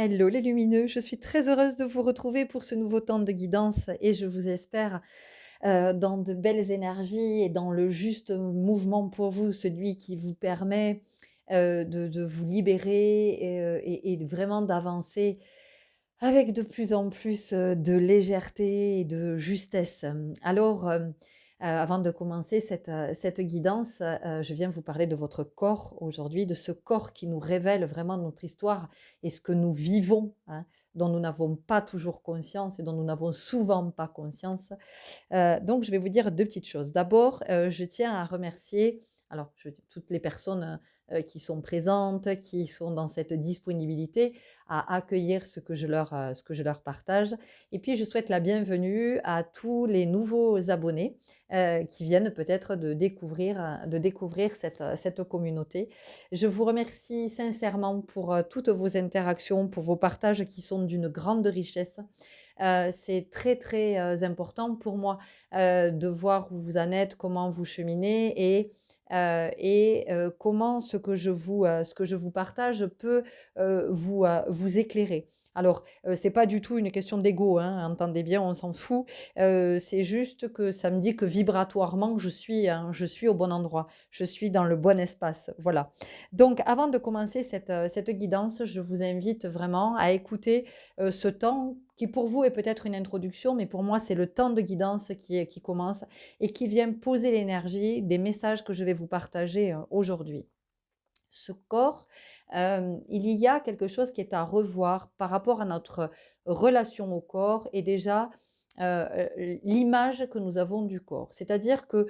Hello les lumineux, je suis très heureuse de vous retrouver pour ce nouveau temps de guidance et je vous espère dans de belles énergies et dans le juste mouvement pour vous, celui qui vous permet de vous libérer et vraiment d'avancer avec de plus en plus de légèreté et de justesse. Alors, avant de commencer cette guidance, je viens vous parler de votre corps aujourd'hui, de ce corps qui nous révèle vraiment notre histoire et ce que nous vivons, hein, dont nous n'avons pas toujours conscience et dont nous n'avons souvent pas conscience. Donc je vais vous dire 2 petites choses. D'abord, je tiens à remercier alors toutes les personnes, qui sont présentes, qui sont dans cette disponibilité à accueillir ce que je leur partage et puis je souhaite la bienvenue à tous les nouveaux abonnés, qui viennent peut-être de découvrir cette communauté. Je vous remercie sincèrement pour, toutes vos interactions, pour vos partages qui sont d'une grande richesse. C'est très, très, important pour moi, de voir où vous en êtes, comment vous cheminez comment ce que je vous partage peut, vous éclairer. Alors, c'est pas du tout une question d'ego, hein, entendez bien, on s'en fout. C'est juste que ça me dit que vibratoirement, je suis au bon endroit, je suis dans le bon espace, voilà. Donc avant de commencer cette guidance, je vous invite vraiment à écouter ce temps qui pour vous est peut-être une introduction, mais pour moi c'est le temps de guidance qui commence et qui vient poser l'énergie des messages que je vais vous partager aujourd'hui. Ce corps, il y a quelque chose qui est à revoir par rapport à notre relation au corps et déjà l'image que nous avons du corps. C'est-à-dire que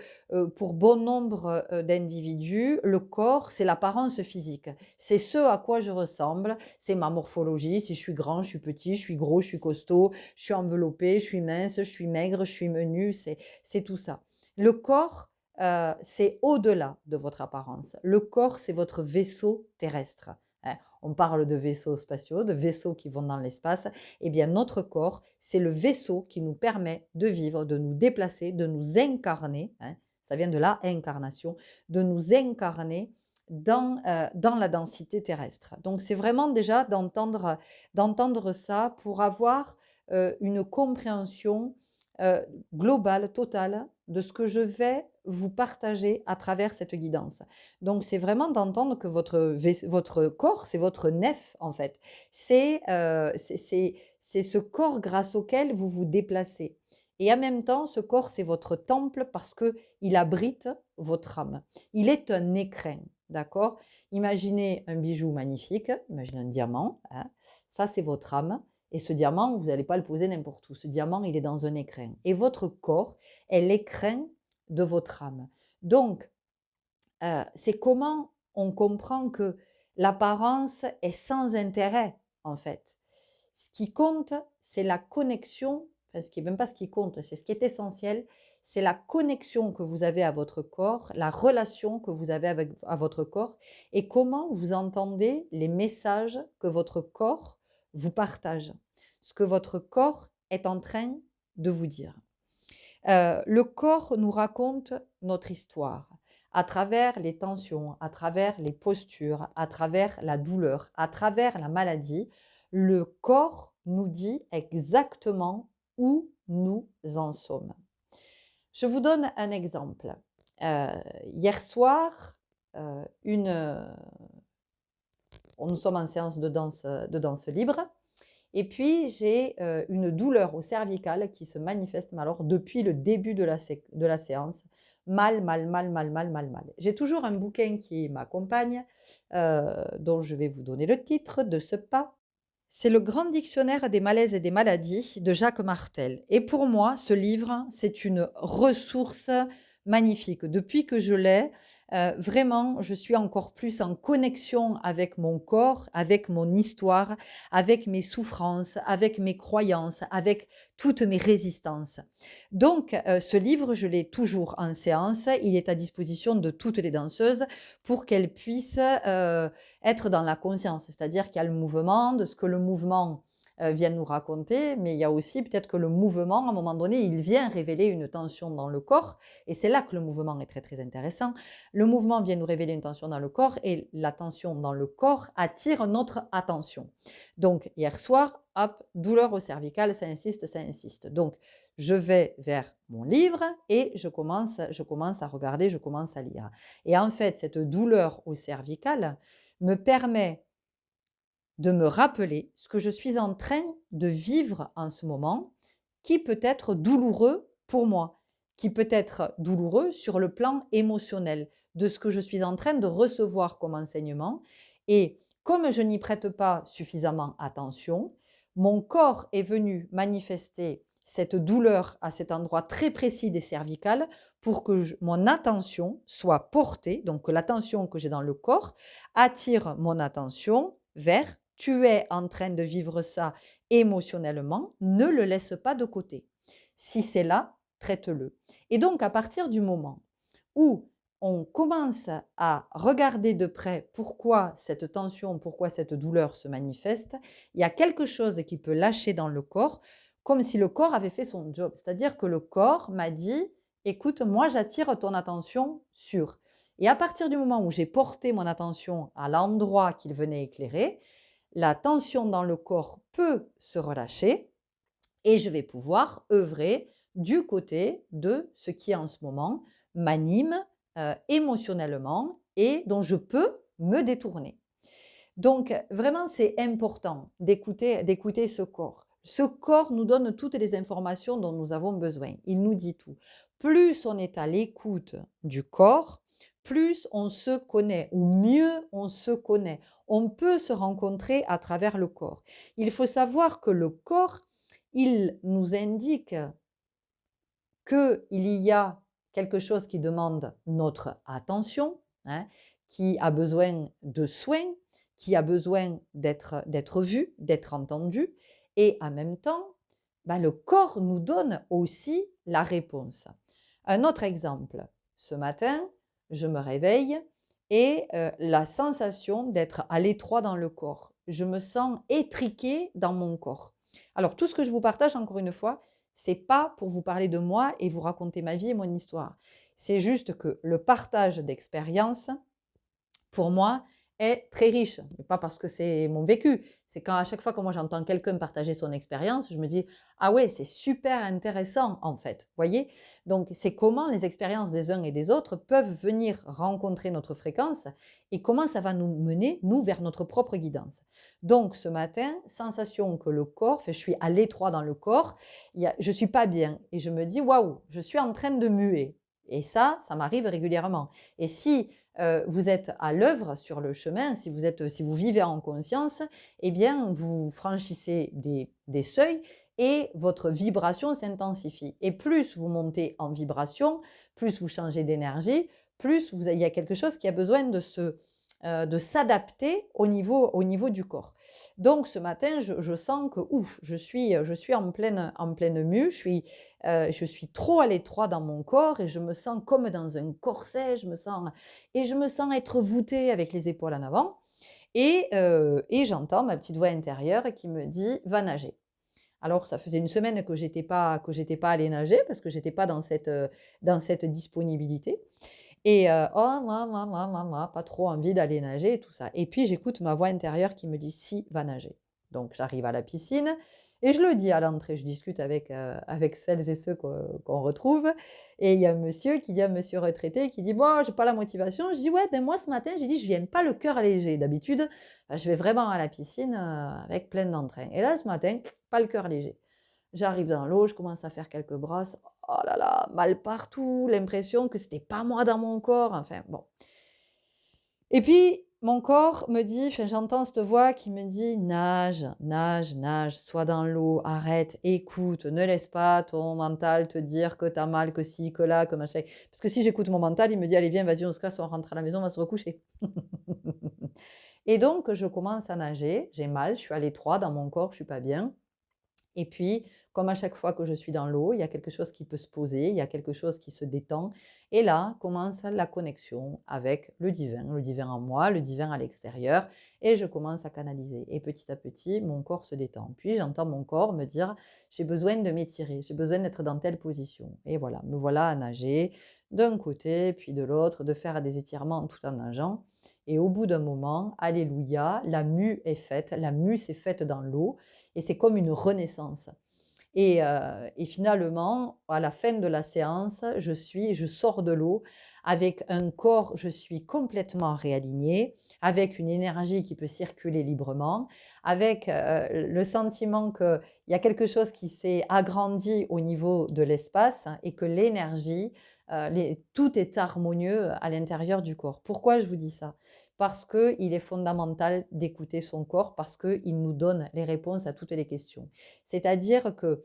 pour bon nombre d'individus, le corps, c'est l'apparence physique. C'est ce à quoi je ressemble, c'est ma morphologie, si je suis grand, je suis petit, je suis gros, je suis costaud, je suis enveloppé, je suis mince, je suis maigre, je suis menu, c'est tout ça. Le corps, c'est au-delà de votre apparence. Le corps, c'est votre vaisseau terrestre. Hein. On parle de vaisseaux spatiaux, de vaisseaux qui vont dans l'espace. Eh bien, notre corps, c'est le vaisseau qui nous permet de vivre, de nous déplacer, de nous incarner. Hein, ça vient de la incarnation, de nous incarner dans la densité terrestre. Donc, c'est vraiment déjà d'entendre ça pour avoir une compréhension globale, totale, de ce que je vais vous partager à travers cette guidance. Donc, c'est vraiment d'entendre que votre corps, c'est votre nef, en fait. C'est ce corps grâce auquel vous vous déplacez. Et en même temps, ce corps, c'est votre temple parce qu'il abrite votre âme. Il est un écrin, d'accord? Imaginez un bijou magnifique, imaginez un diamant, hein, ça c'est votre âme. Et ce diamant, vous n'allez pas le poser n'importe où. Ce diamant, il est dans un écrin. Et votre corps est l'écrin de votre âme. Donc, c'est comment on comprend que l'apparence est sans intérêt, en fait. Ce qui compte, c'est la connexion, enfin, ce qui n'est même pas ce qui compte, c'est ce qui est essentiel, c'est la connexion que vous avez à votre corps, la relation que vous avez à votre corps et comment vous entendez les messages que votre corps vous partage, ce que votre corps est en train de vous dire. Le corps nous raconte notre histoire à travers les tensions, à travers les postures, à travers la douleur, à travers la maladie. Le corps nous dit exactement où nous en sommes. Je vous donne un exemple. Hier soir, euh, une, euh, nous sommes en séance de danse libre. Et puis, j'ai une douleur au cervical qui se manifeste mais alors depuis le début de la séance. Mal, mal, mal, mal, mal, mal, mal. J'ai toujours un bouquin qui m'accompagne, dont je vais vous donner le titre de ce pas. C'est le Grand Dictionnaire des malaises et des maladies de Jacques Martel. Et pour moi, ce livre, c'est une ressource magnifique. Depuis que je l'ai, vraiment, je suis encore plus en connexion avec mon corps, avec mon histoire, avec mes souffrances, avec mes croyances, avec toutes mes résistances. Donc, ce livre, je l'ai toujours en séance. Il est à disposition de toutes les danseuses pour qu'elles puissent être dans la conscience, c'est-à-dire qu'il y a le mouvement, de ce que le mouvement viennent nous raconter, mais il y a aussi peut-être que le mouvement, à un moment donné, il vient révéler une tension dans le corps, et c'est là que le mouvement est très très intéressant. Le mouvement vient nous révéler une tension dans le corps, et la tension dans le corps attire notre attention. Donc hier soir, hop, douleur au cervical, ça insiste, ça insiste. Donc je vais vers mon livre et je commence à regarder, je commence à lire. Et en fait, cette douleur au cervical me permet de me rappeler ce que je suis en train de vivre en ce moment, qui peut être douloureux pour moi, qui peut être douloureux sur le plan émotionnel, de ce que je suis en train de recevoir comme enseignement. Et comme je n'y prête pas suffisamment attention, mon corps est venu manifester cette douleur à cet endroit très précis des cervicales pour que mon attention soit portée, donc que l'attention que j'ai dans le corps attire mon attention vers tu es en train de vivre ça émotionnellement, ne le laisse pas de côté. Si c'est là, traite-le. Et donc, à partir du moment où on commence à regarder de près pourquoi cette tension, pourquoi cette douleur se manifeste, il y a quelque chose qui peut lâcher dans le corps, comme si le corps avait fait son job. C'est-à-dire que le corps m'a dit, écoute, moi j'attire ton attention sur. Et à partir du moment où j'ai porté mon attention à l'endroit qu'il venait éclairer, la tension dans le corps peut se relâcher et je vais pouvoir œuvrer du côté de ce qui en ce moment m'anime émotionnellement et dont je peux me détourner. Donc vraiment, c'est important d'écouter ce corps. Ce corps nous donne toutes les informations dont nous avons besoin. Il nous dit tout. Plus on est à l'écoute du corps, plus on se connaît, ou mieux on se connaît. On peut se rencontrer à travers le corps. Il faut savoir que le corps, il nous indique qu'il y a quelque chose qui demande notre attention, hein, qui a besoin de soins, qui a besoin d'être vu, d'être entendu, et en même temps, le corps nous donne aussi la réponse. Un autre exemple, ce matin, je me réveille et la sensation d'être à l'étroit dans le corps. Je me sens étriquée dans mon corps. Alors, tout ce que je vous partage, encore une fois, c'est pas pour vous parler de moi et vous raconter ma vie et mon histoire. C'est juste que le partage d'expériences, pour moi, est très riche. Mais pas parce que c'est mon vécu. C'est quand à chaque fois que moi j'entends quelqu'un partager son expérience, je me dis ah ouais, c'est super intéressant en fait. Voyez. Donc c'est comment les expériences des uns et des autres peuvent venir rencontrer notre fréquence et comment ça va nous mener nous vers notre propre guidance. Donc ce matin, sensation que le corps, je suis à l'étroit dans le corps, je suis pas bien et je me dis waouh, je suis en train de muer. Et ça m'arrive régulièrement. Et si vous êtes à l'œuvre sur le chemin, si vous vivez en conscience, eh bien, vous franchissez des seuils et votre vibration s'intensifie. Et plus vous montez en vibration, plus vous changez d'énergie, plus il y a quelque chose qui a besoin de s'adapter au niveau du corps. Donc ce matin, je sens que je suis en pleine mue, je suis trop à l'étroit dans mon corps et je me sens comme dans un corset, je me sens être voûtée avec les épaules en avant. Et j'entends ma petite voix intérieure qui me dit « va nager ». Alors, ça faisait une semaine que j'étais pas allée nager parce que j'étais pas dans cette disponibilité. Et oh, moi, pas trop envie d'aller nager et tout ça. Et puis, j'écoute ma voix intérieure qui me dit si, va nager. Donc, j'arrive à la piscine et je le dis à l'entrée. Je discute avec celles et ceux qu'on retrouve. Et il y a un monsieur qui dit un monsieur retraité qui dit bon, j'ai pas la motivation. Je dis ouais, ben moi ce matin, j'ai dit je viens pas le cœur léger. D'habitude, je vais vraiment à la piscine avec plein d'entrain. Et là, ce matin, pas le cœur léger. J'arrive dans l'eau, je commence à faire quelques brasses. Oh là là, mal partout, l'impression que c'était pas moi dans mon corps. Enfin, bon. Et puis, mon corps me dit, j'entends cette voix qui me dit nage, nage, nage, sois dans l'eau, arrête, écoute, ne laisse pas ton mental te dire que t'as mal, que ci, que là, que machin. Parce que si j'écoute mon mental, il me dit allez, viens, vas-y, on se casse, on rentre à la maison, on va se recoucher. Et donc, je commence à nager, j'ai mal, je suis à l'étroit dans mon corps, je suis pas bien. Et puis, comme à chaque fois que je suis dans l'eau, il y a quelque chose qui peut se poser, il y a quelque chose qui se détend. Et là commence la connexion avec le divin en moi, le divin à l'extérieur. Et je commence à canaliser. Et petit à petit, mon corps se détend. Puis j'entends mon corps me dire, j'ai besoin de m'étirer, j'ai besoin d'être dans telle position. Et voilà, me voilà à nager d'un côté, puis de l'autre, de faire des étirements tout en nageant. Et au bout d'un moment, alléluia, la mue est faite, la mue s'est faite dans l'eau et c'est comme une renaissance. Et finalement, à la fin de la séance, je sors de l'eau avec un corps, je suis complètement réalignée, avec une énergie qui peut circuler librement, avec le sentiment qu'il y a quelque chose qui s'est agrandi au niveau de l'espace et que l'énergie, tout est harmonieux à l'intérieur du corps. Pourquoi je vous dis ça? Parce qu'il est fondamental d'écouter son corps, parce qu'il nous donne les réponses à toutes les questions. C'est-à-dire que,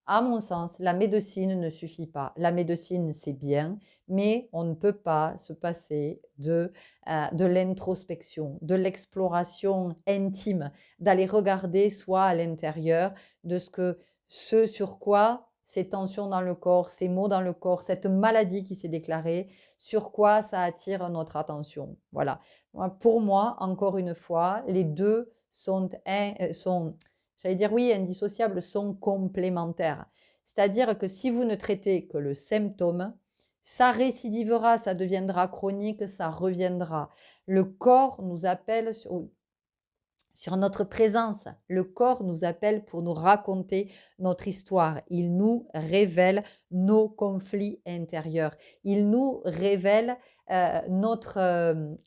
à mon sens, la médecine ne suffit pas. La médecine, c'est bien, mais on ne peut pas se passer de l'introspection, de l'exploration intime, d'aller regarder soi à l'intérieur de ce sur quoi ces tensions dans le corps, ces maux dans le corps, cette maladie qui s'est déclarée, sur quoi ça attire notre attention. Voilà. Pour moi, encore une fois, les deux sont j'allais dire oui, indissociables, sont complémentaires. C'est-à-dire que si vous ne traitez que le symptôme, ça récidivera, ça deviendra chronique, ça reviendra. Le corps nous appelle sur notre présence. Le corps nous appelle pour nous raconter notre histoire. Il nous révèle nos conflits intérieurs. Il nous révèle notre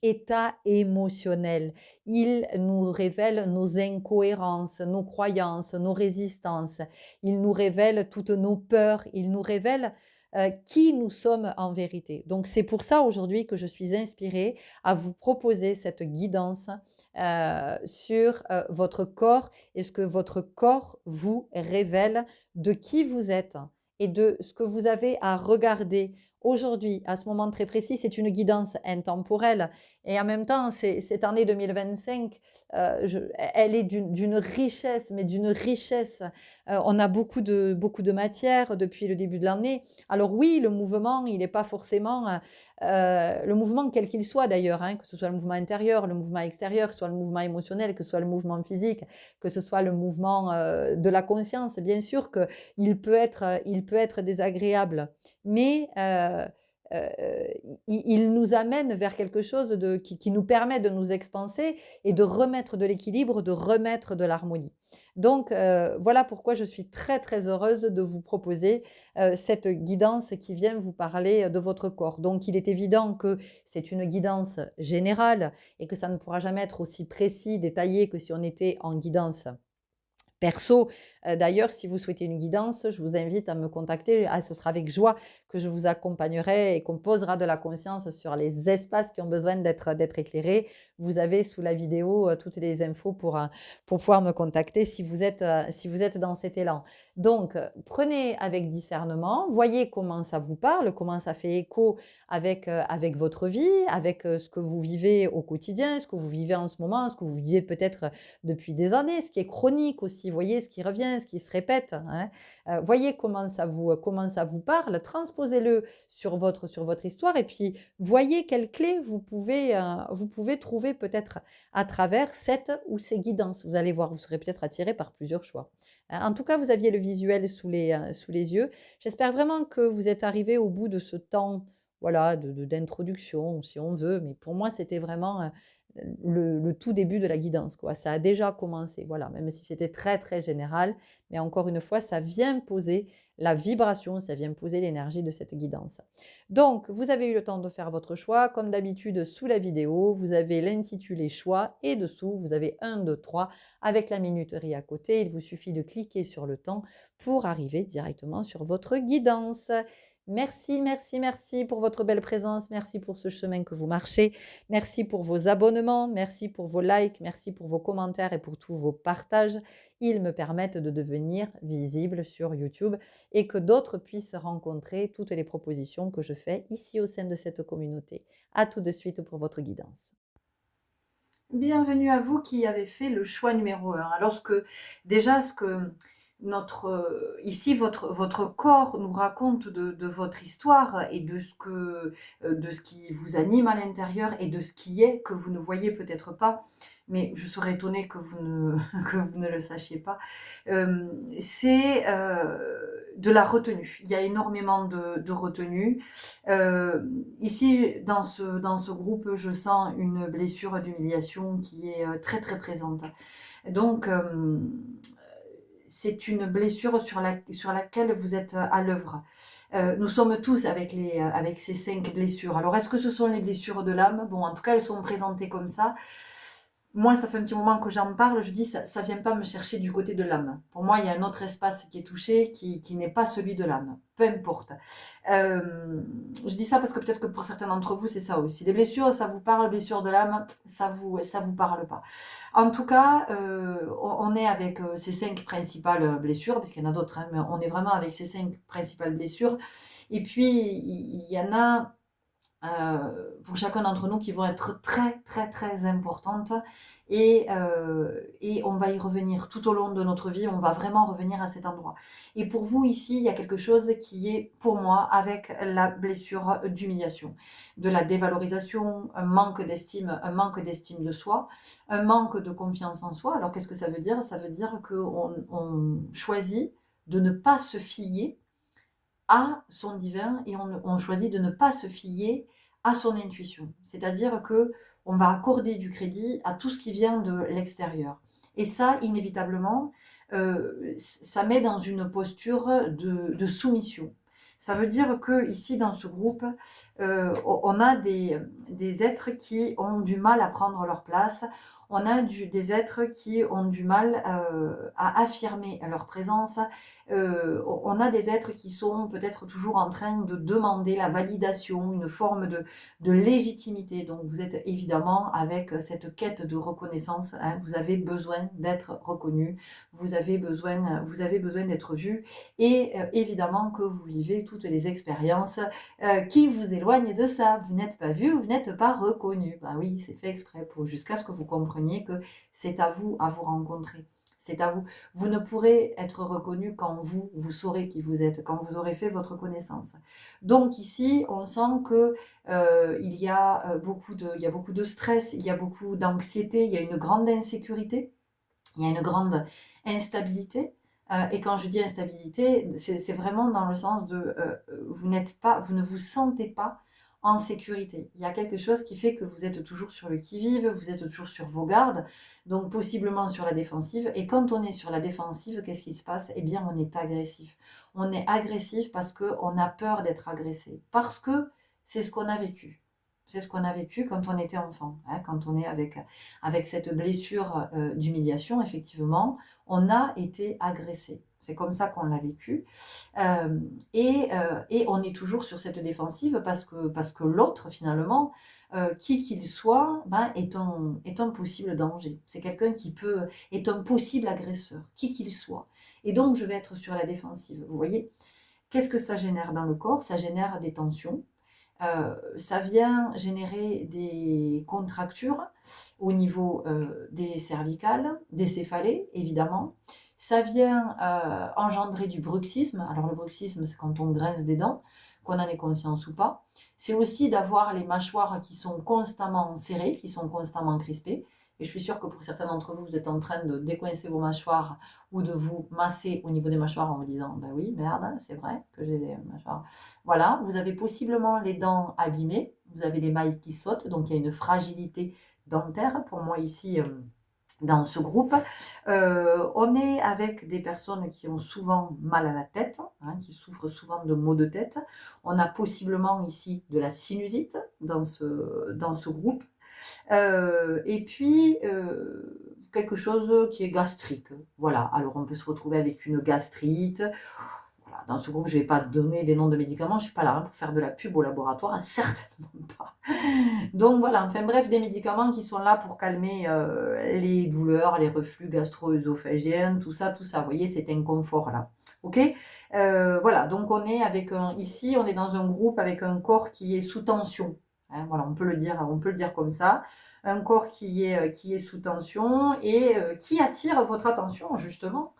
état émotionnel. Il nous révèle nos incohérences, nos croyances, nos résistances. Il nous révèle toutes nos peurs. Il nous révèle qui nous sommes en vérité. Donc c'est pour ça aujourd'hui que je suis inspirée à vous proposer cette guidance sur votre corps et ce que votre corps vous révèle de qui vous êtes et de ce que vous avez à regarder aujourd'hui, à ce moment très précis. C'est une guidance intemporelle et en même temps, cette année 2025, elle est d'une richesse, mais d'une richesse. On a beaucoup de matière depuis le début de l'année. Alors oui, le mouvement, il n'est pas forcément le mouvement quel qu'il soit d'ailleurs, hein, que ce soit le mouvement intérieur, le mouvement extérieur, que ce soit le mouvement émotionnel, que ce soit le mouvement physique, que ce soit le mouvement de la conscience, bien sûr il peut être désagréable, mais euh, il nous amène vers quelque chose qui nous permet de nous expanser et de remettre de l'équilibre, de remettre de l'harmonie. Donc voilà pourquoi je suis très très heureuse de vous proposer cette guidance qui vient vous parler de votre corps. Donc il est évident que c'est une guidance générale et que ça ne pourra jamais être aussi précis, détaillé que si on était en guidance perso. D'ailleurs, si vous souhaitez une guidance, je vous invite à me contacter. Ce sera avec joie que je vous accompagnerai et qu'on posera de la conscience sur les espaces qui ont besoin d'être éclairés. Vous avez sous la vidéo toutes les infos pour pouvoir me contacter si vous êtes dans cet élan. Donc, prenez avec discernement, voyez comment ça vous parle, comment ça fait écho avec votre vie, avec ce que vous vivez au quotidien, ce que vous vivez en ce moment, ce que vous vivez peut-être depuis des années, ce qui est chronique aussi, voyez ce qui revient, ce qui se répète. Hein. Voyez comment ça vous parle, transposez-le sur votre histoire et puis voyez quelles clés vous pouvez trouver peut-être à travers cette ou ces guidances. Vous allez voir, vous serez peut-être attiré par plusieurs choix. En tout cas, vous aviez le visuel sous les yeux. J'espère vraiment que vous êtes arrivé au bout de ce temps voilà, d'introduction, si on veut, mais pour moi, c'était vraiment le tout début de la guidance, quoi. Ça a déjà commencé, voilà, même si c'était très, très général. Mais encore une fois, ça vient poser la vibration, ça vient poser l'énergie de cette guidance. Donc, vous avez eu le temps de faire votre choix. Comme d'habitude, sous la vidéo, vous avez l'intitulé choix et dessous, vous avez 1, 2, 3 avec la minuterie à côté. Il vous suffit de cliquer sur le temps pour arriver directement sur votre guidance. Merci, merci, merci pour votre belle présence. Merci pour ce chemin que vous marchez. Merci pour vos abonnements. Merci pour vos likes. Merci pour vos commentaires et pour tous vos partages. Ils me permettent de devenir visible sur YouTube et que d'autres puissent rencontrer toutes les propositions que je fais ici au sein de cette communauté. À tout de suite pour votre guidance. Bienvenue à vous qui avez fait le choix numéro 1. Alors déjà, ici, votre corps nous raconte de votre histoire et de ce qui vous anime à l'intérieur et de ce qui est, que vous ne voyez peut-être pas, mais je serais étonnée que vous ne, que vous ne le sachiez pas. C'est de la retenue. Il y a énormément de retenue. Ici, dans ce groupe, je sens une blessure d'humiliation qui est très très présente. Donc, c'est une blessure sur laquelle vous êtes à l'œuvre. Nous sommes tous avec ces 5 blessures. Alors, est-ce que ce sont les blessures de l'âme? Bon, en tout cas, elles sont présentées comme ça. Moi, ça fait un petit moment que j'en parle, je dis ça ne vient pas me chercher du côté de l'âme. Pour moi, il y a un autre espace qui est touché, qui n'est pas celui de l'âme. Peu importe. Je dis ça parce que peut-être que pour certains d'entre vous, c'est ça aussi. Les blessures, ça vous parle, blessures de l'âme, ça vous parle pas. En tout cas, on est avec ces 5 principales blessures, parce qu'il y en a d'autres, hein, mais on est vraiment avec ces 5 principales blessures. Et puis, il y en a pour chacun d'entre nous qui vont être très très très importantes et on va y revenir tout au long de notre vie, on va vraiment revenir à cet endroit. Et pour vous ici, il y a quelque chose qui est pour moi avec la blessure d'humiliation, de la dévalorisation, un manque d'estime de soi, un manque de confiance en soi. Alors qu'est-ce que ça veut dire? Ça veut dire qu'on choisit de ne pas se fier à son divin et on choisit de ne pas se fier à son intuition. C'est-à-dire que on va accorder du crédit à tout ce qui vient de l'extérieur. Et ça, inévitablement, ça met dans une posture de soumission. Ça veut dire que ici, dans ce groupe, on a des êtres qui ont du mal à prendre leur place. On a des êtres qui ont du mal à affirmer leur présence. On a des êtres qui sont peut-être toujours en train de demander la validation, une forme de légitimité. Donc vous êtes évidemment avec cette quête de reconnaissance. Hein, vous avez besoin d'être reconnu, vous avez besoin d'être vu et évidemment que vous vivez toutes les expériences qui vous éloignent de ça. Vous n'êtes pas vu, vous n'êtes pas reconnu. Ben oui, c'est fait exprès pour jusqu'à ce que vous compreniez que c'est à vous rencontrer. C'est à vous. Vous ne pourrez être reconnu quand vous saurez qui vous êtes, quand vous aurez fait votre connaissance. Donc ici, on sent que il y a beaucoup de stress, il y a beaucoup d'anxiété, il y a une grande insécurité, il y a une grande instabilité. Et quand je dis instabilité, c'est vraiment dans le sens de vous ne vous sentez pas en sécurité. Il y a quelque chose qui fait que vous êtes toujours sur le qui-vive, vous êtes toujours sur vos gardes, donc possiblement sur la défensive. Et quand on est sur la défensive, qu'est-ce qui se passe? Eh bien, on est agressif. On est agressif parce qu'on a peur d'être agressé, parce que c'est ce qu'on a vécu. C'est ce qu'on a vécu quand on était enfant, hein, quand on est avec cette blessure d'humiliation, effectivement, on a été agressé. C'est comme ça qu'on l'a vécu. Et on est toujours sur cette défensive parce que l'autre, finalement, qui qu'il soit, ben, est un possible danger. C'est quelqu'un est un possible agresseur, qui qu'il soit. Et donc, je vais être sur la défensive. Vous voyez, qu'est-ce que ça génère dans le corps? Ça génère des tensions. Ça vient générer des contractures au niveau des cervicales, des céphalées, évidemment. Ça vient engendrer du bruxisme. Alors le bruxisme, c'est quand on grince des dents, qu'on en ait conscience ou pas. C'est aussi d'avoir les mâchoires qui sont constamment serrées, qui sont constamment crispées. Et je suis sûre que pour certains d'entre vous, vous êtes en train de décoincer vos mâchoires ou de vous masser au niveau des mâchoires en vous disant, ben oui, merde, c'est vrai que j'ai des mâchoires. Voilà, vous avez possiblement les dents abîmées, vous avez les mailles qui sautent, donc il y a une fragilité dentaire. Pour moi ici, dans ce groupe, on est avec des personnes qui ont souvent mal à la tête, hein, qui souffrent souvent de maux de tête. On a possiblement ici de la sinusite dans ce groupe. Et puis, quelque chose qui est gastrique. Voilà, alors on peut se retrouver avec une gastrite. Voilà, dans ce groupe, je ne vais pas donner des noms de médicaments, je ne suis pas là pour faire de la pub au laboratoire, certainement pas. Donc voilà, enfin bref, des médicaments qui sont là pour calmer les douleurs, les reflux gastro-œsophagiens, tout ça, vous voyez, cet inconfort-là. Ok, voilà, donc ici, on est dans un groupe avec un corps qui est sous tension. Hein, voilà, on peut le dire comme ça. un corps qui est sous tension et qui attire votre attention justement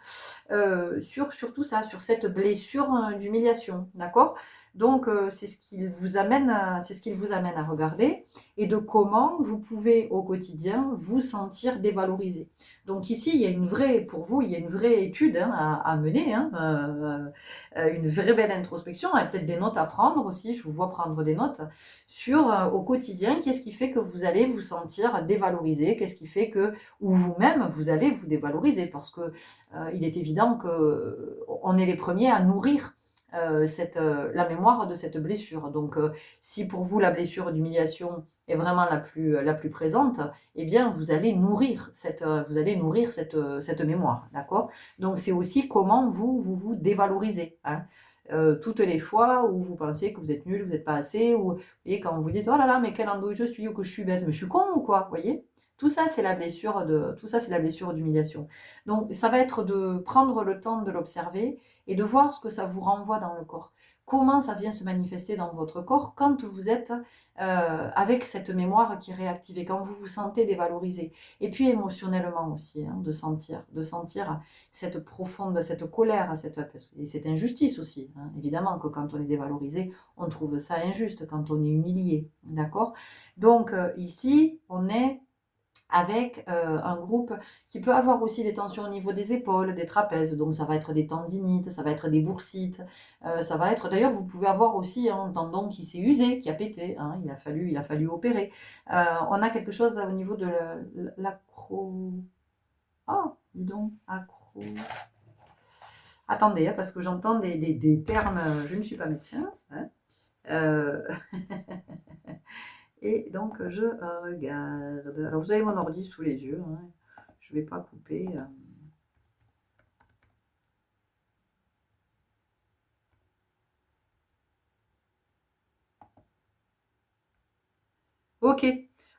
sur tout ça, sur cette blessure d'humiliation, d'accord? Donc c'est ce qu'il vous amène, c'est ce qu'il vous amène à regarder et de comment vous pouvez au quotidien vous sentir dévalorisé. Donc ici, il y a une vraie, pour vous, il y a une vraie étude hein, à mener, hein, une vraie belle introspection, et peut-être des notes à prendre aussi, je vous vois prendre des notes, sur au quotidien, qu'est-ce qui fait que vous allez vous sentir dévalorisé, qu'est-ce qui fait que, ou vous-même, vous allez vous dévaloriser, parce que il est évident qu'on est les premiers à nourrir la mémoire de cette blessure. Donc, si pour vous la blessure d'humiliation est vraiment la plus présente, eh bien, vous allez nourrir cette mémoire, d'accord? Donc, c'est aussi comment vous dévalorisez, hein. Toutes les fois où vous pensez que vous êtes nul, vous n'êtes pas assez, ou et quand vous dites oh là là, mais quelle andouille je suis, ou que je suis bête, mais je suis con ou quoi, vous voyez? Tout ça, c'est la blessure d'humiliation. Donc, ça va être de prendre le temps de l'observer et de voir ce que ça vous renvoie dans le corps. Comment ça vient se manifester dans votre corps quand vous êtes avec cette mémoire qui est réactivée, quand vous vous sentez dévalorisé. Et puis émotionnellement aussi, hein, de sentir cette profonde, cette colère, et cette injustice aussi. Hein. Évidemment que quand on est dévalorisé, on trouve ça injuste, quand on est humilié. D'accord? Donc ici, on est avec un groupe qui peut avoir aussi des tensions au niveau des épaules, des trapèzes, donc ça va être des tendinites, ça va être des boursites, ça va être, d'ailleurs vous pouvez avoir aussi un tendon qui s'est usé, qui a pété, hein, il a fallu opérer. On a quelque chose au niveau de l'acro... Oh, dis donc, acro... Attendez, hein, parce que j'entends des termes, je ne suis pas médecin, hein. Et donc, je regarde. Alors, vous avez mon ordi sous les yeux. Hein. Je ne vais pas couper. Ok.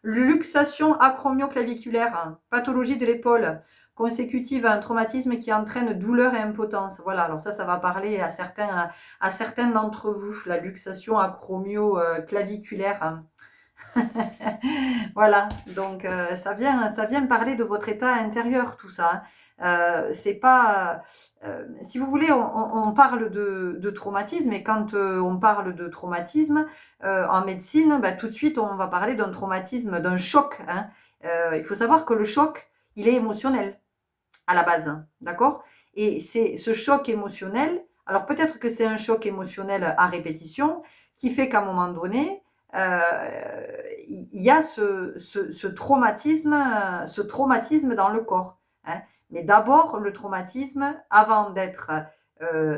Luxation acromioclaviculaire, hein. Pathologie de l'épaule consécutive à un traumatisme qui entraîne douleur et impotence. Voilà, alors ça va parler à certains d'entre vous. La luxation acromioclaviculaire. Hein. Voilà, donc ça vient parler de votre état intérieur, tout ça. Hein. C'est pas, si vous voulez, on parle de traumatisme, et quand on parle de traumatisme en médecine, bah, tout de suite on va parler d'un traumatisme, d'un choc. Hein. Il faut savoir que le choc, il est émotionnel à la base, hein, d'accord? Et c'est ce choc émotionnel, alors peut-être que c'est un choc émotionnel à répétition, qui fait qu'à un moment donné, il y a ce traumatisme dans le corps. Hein. Mais d'abord, le traumatisme, avant d'être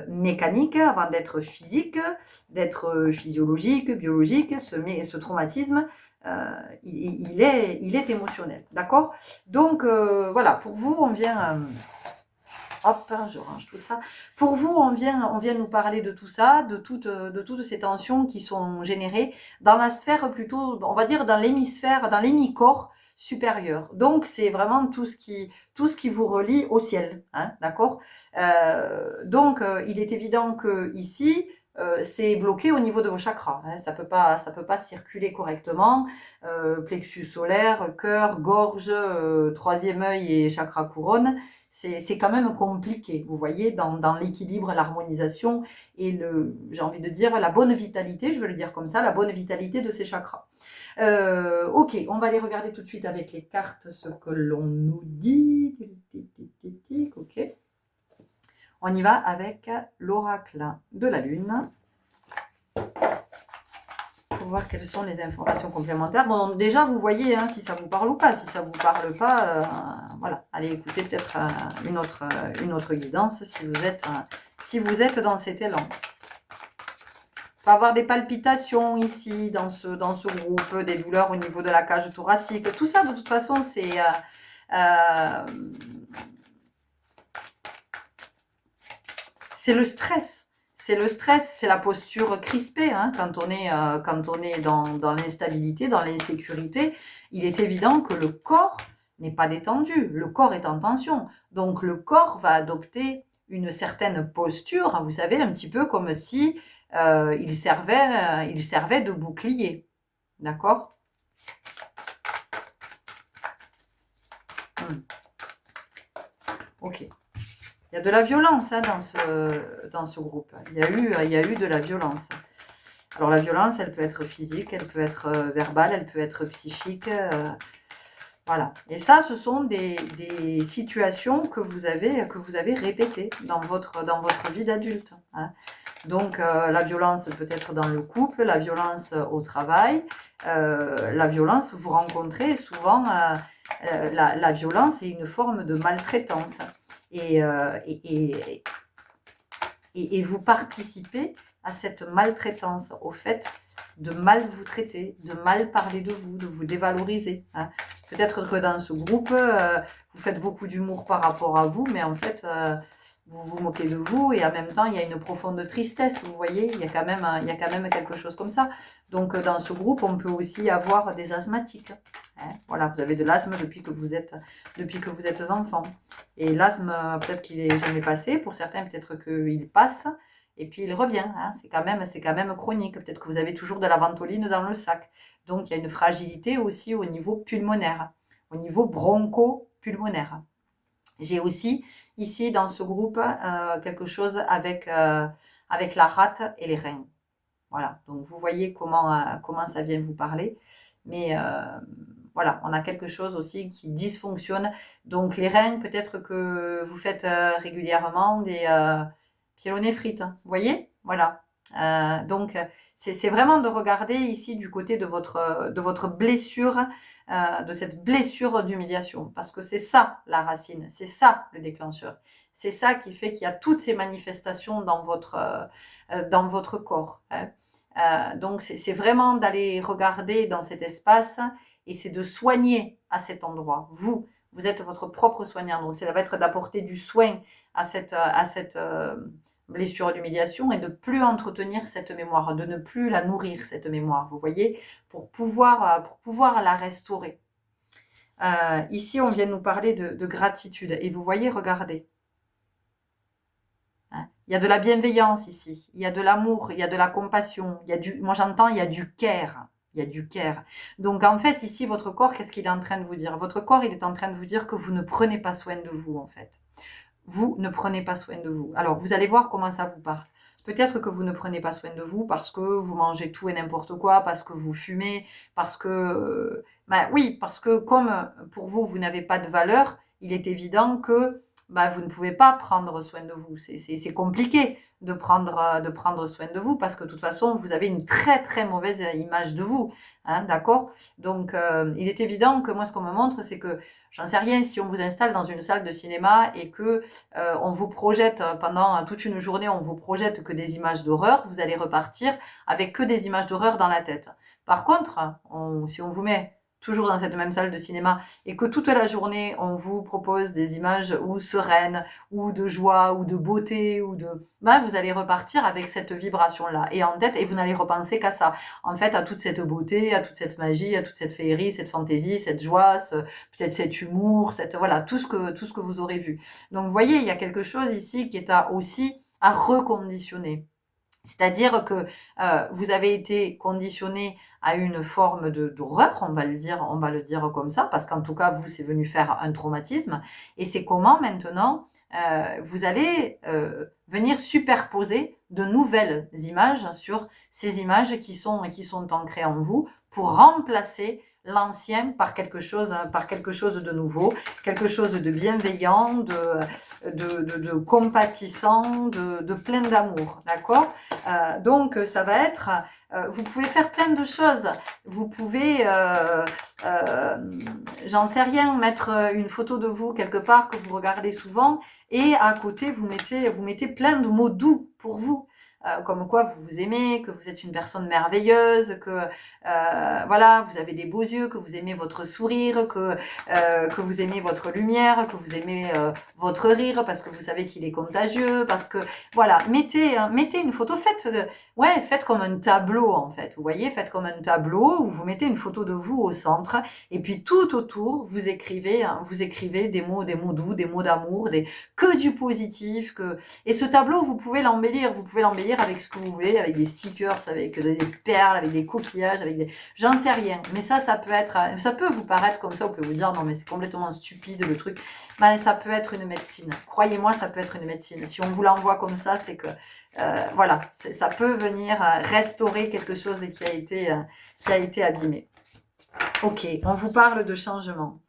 mécanique, avant d'être physique, d'être physiologique, biologique, ce traumatisme, il est émotionnel. D'accord? Donc, voilà, pour vous, on vient... hop, je range tout ça. Pour vous, on vient nous parler de tout ça, de toutes ces tensions qui sont générées dans la sphère plutôt, on va dire dans l'hémisphère, dans l'hémicorps supérieur. Donc, c'est vraiment tout ce qui vous relie au ciel, hein, d'accord? Donc, il est évident que ici, c'est bloqué au niveau de vos chakras. Hein, ça peut pas circuler correctement. Plexus solaire, cœur, gorge, troisième œil et chakra couronne. C'est quand même compliqué, vous voyez, dans l'équilibre, l'harmonisation et j'ai envie de dire, la bonne vitalité, je veux le dire comme ça, la bonne vitalité de ces chakras. Ok, on va aller regarder tout de suite avec les cartes ce que l'on nous dit. Ok. On y va avec l'oracle de la Lune. Pour voir quelles sont les informations complémentaires. Bon, donc déjà, vous voyez hein, si ça vous parle ou pas. Si ça vous parle pas, voilà, allez écouter peut-être une autre guidance si vous êtes dans cet élan. Il peut y avoir des palpitations ici, dans ce groupe, des douleurs au niveau de la cage thoracique. Tout ça, de toute façon, c'est... c'est le stress. C'est le stress, c'est la posture crispée. Hein, quand on est dans l'instabilité, dans l'insécurité, il est évident que le corps n'est pas détendu. Le corps est en tension. Donc, le corps va adopter une certaine posture, hein, vous savez, un petit peu comme si il servait de bouclier. D'accord ? Ok. Il y a de la violence hein, dans ce groupe. Il y a eu de la violence. Alors la violence, elle peut être physique, elle peut être verbale, elle peut être psychique. Voilà. Et ça, ce sont des situations que vous avez répétées dans votre vie d'adulte. Hein. Donc la violence peut être dans le couple, la violence au travail, la violence, vous rencontrez souvent, la violence est une forme de maltraitance. Et vous participez à cette maltraitance, au fait de mal vous traiter, de mal parler de vous dévaloriser. Hein. Peut-être que dans ce groupe, vous faites beaucoup d'humour par rapport à vous, mais en fait, vous vous moquez de vous et en même temps, il y a une profonde tristesse, vous voyez, il y a quand même quelque chose comme ça. Donc, dans ce groupe, on peut aussi avoir des asthmatiques. Hein. Voilà, vous avez de l'asthme depuis que vous êtes enfant. Et l'asthme, peut-être qu'il est jamais passé, pour certains, peut-être qu'il passe, et puis il revient. Hein. C'est quand même chronique. Peut-être que vous avez toujours de la ventoline dans le sac. Donc, il y a une fragilité aussi au niveau pulmonaire, au niveau broncho-pulmonaire. J'ai aussi, ici, dans ce groupe, quelque chose avec la rate et les reins. Voilà, donc vous voyez comment ça vient vous parler. Mais voilà, on a quelque chose aussi qui dysfonctionne. Donc les reins, peut-être que vous faites régulièrement des piélonés frites. Vous voyez? Voilà. Donc c'est vraiment de regarder ici du côté de votre blessure, de cette blessure d'humiliation. Parce que c'est ça la racine, c'est ça le déclencheur. C'est ça qui fait qu'il y a toutes ces manifestations dans votre corps. Hein. Donc, c'est vraiment d'aller regarder dans cet espace et c'est de soigner à cet endroit. Vous êtes votre propre soignant. Donc, ça va être d'apporter du soin à cette blessure d'humiliation et de ne plus entretenir cette mémoire, de ne plus la nourrir, cette mémoire, vous voyez, pour pouvoir la restaurer. Ici, on vient nous parler de gratitude. Et vous voyez, regardez. Il y a de la bienveillance ici, il y a de l'amour, il y a de la compassion, moi j'entends, il y a du care. Il y a du care. Donc en fait, ici, votre corps, qu'est-ce qu'il est en train de vous dire? Votre corps, il est en train de vous dire que vous ne prenez pas soin de vous, en fait. Vous ne prenez pas soin de vous. Alors, vous allez voir comment ça vous parle. Peut-être que vous ne prenez pas soin de vous parce que vous mangez tout et n'importe quoi, parce que vous fumez, parce que... oui, parce que comme pour vous, vous n'avez pas de valeur, il est évident que vous ne pouvez pas prendre soin de vous. C'est compliqué de prendre soin de vous parce que de toute façon, vous avez une très très mauvaise image de vous. Hein, d'accord? Donc, il est évident que moi, ce qu'on me montre, c'est que, j'en sais rien, si on vous installe dans une salle de cinéma et que on vous projette pendant toute une journée, on vous projette que des images d'horreur, vous allez repartir avec que des images d'horreur dans la tête. Par contre, si on vous met toujours dans cette même salle de cinéma, et que toute la journée, on vous propose des images ou sereines, ou de joie, ou de beauté, vous allez repartir avec cette vibration-là, et en tête, et vous n'allez repenser qu'à ça. En fait, à toute cette beauté, à toute cette magie, à toute cette féerie, cette fantaisie, cette joie, peut-être cet humour, voilà, tout ce que vous aurez vu. Donc, vous voyez, il y a quelque chose ici qui est aussi à reconditionner. C'est-à-dire que vous avez été conditionné à une forme d'horreur, on va le dire comme ça, parce qu'en tout cas, vous, c'est venu faire un traumatisme. Et c'est comment maintenant vous allez venir superposer de nouvelles images sur ces images qui sont ancrées en vous pour remplacer l'ancien par quelque chose de nouveau, quelque chose de bienveillant, de compatissant, de plein d'amour, d'accord? Donc, ça va être, vous pouvez faire plein de choses. Vous pouvez, j'en sais rien, mettre une photo de vous quelque part que vous regardez souvent et à côté, vous mettez plein de mots doux pour vous. Comme quoi vous vous aimez, que vous êtes une personne merveilleuse, que voilà, vous avez des beaux yeux, que vous aimez votre sourire, que vous aimez votre lumière, que vous aimez votre rire parce que vous savez qu'il est contagieux, parce que voilà, mettez une photo, faites comme un tableau en fait, vous voyez, faites comme un tableau où vous mettez une photo de vous au centre et puis tout autour vous écrivez des mots doux, des mots d'amour, que du positif, et ce tableau vous pouvez l'embellir venir avec ce que vous voulez, avec des stickers, avec des perles, avec des coquillages, avec des... J'en sais rien. Mais ça peut être... Ça peut vous paraître comme ça, vous pouvez vous dire, non mais c'est complètement stupide le truc. Mais ça peut être une médecine. Croyez-moi, ça peut être une médecine. Si on vous l'envoie comme ça, c'est que... voilà, ça peut venir restaurer quelque chose qui a été abîmé. Ok, on vous parle de changement.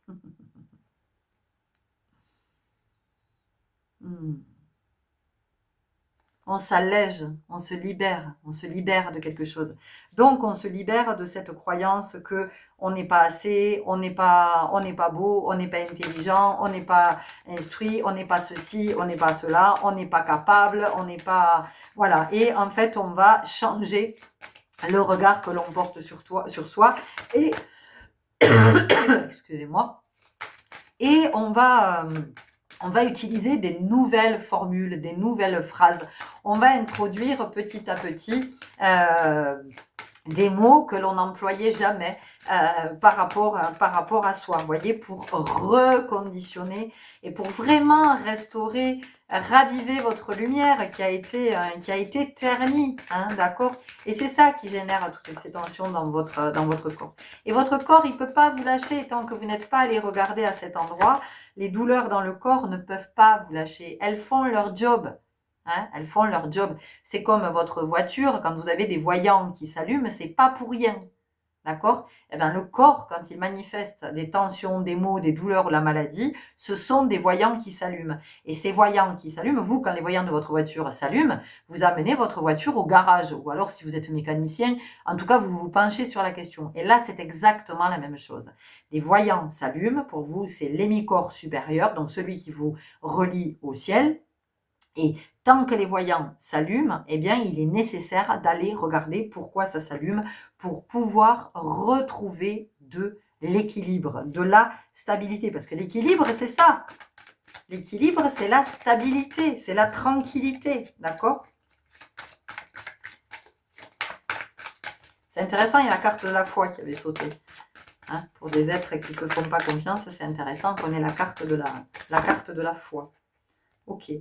On s'allège, on se libère de quelque chose. Donc, on se libère de cette croyance que on n'est pas assez, on n'est pas beau, on n'est pas intelligent, on n'est pas instruit, on n'est pas ceci, on n'est pas cela, on n'est pas capable, on n'est pas... Voilà. Et en fait, on va changer le regard que l'on porte sur soi. Et, excusez-moi. Et on va utiliser des nouvelles formules, des nouvelles phrases. On va introduire petit à petit des mots que l'on n'employait jamais par rapport à soi, vous voyez, pour reconditionner et pour vraiment restaurer, raviver votre lumière qui a été ternie, hein, d'accord? Et c'est ça qui génère toutes ces tensions dans votre corps. Et votre corps, il peut pas vous lâcher tant que vous n'êtes pas allé regarder à cet endroit. Les douleurs dans le corps ne peuvent pas vous lâcher. Elles font leur job. Hein, elles font leur job. C'est comme votre voiture, quand vous avez des voyants qui s'allument, c'est pas pour rien. D'accord? Eh bien, le corps, quand il manifeste des tensions, des maux, des douleurs ou la maladie, ce sont des voyants qui s'allument. Et ces voyants qui s'allument, vous, quand les voyants de votre voiture s'allument, vous amenez votre voiture au garage. Ou alors, si vous êtes mécanicien, en tout cas, vous vous penchez sur la question. Et là, c'est exactement la même chose. Les voyants s'allument. Pour vous, c'est l'hémicorps supérieur, donc celui qui vous relie au ciel. Et tant que les voyants s'allument, eh bien, il est nécessaire d'aller regarder pourquoi ça s'allume pour pouvoir retrouver de l'équilibre, de la stabilité. Parce que l'équilibre, c'est ça. L'équilibre, c'est la stabilité, c'est la tranquillité. D'accord? C'est intéressant, il y a la carte de la foi qui avait sauté. Hein, pour des êtres qui ne se font pas confiance, c'est intéressant qu'on ait la carte de la foi. Ok.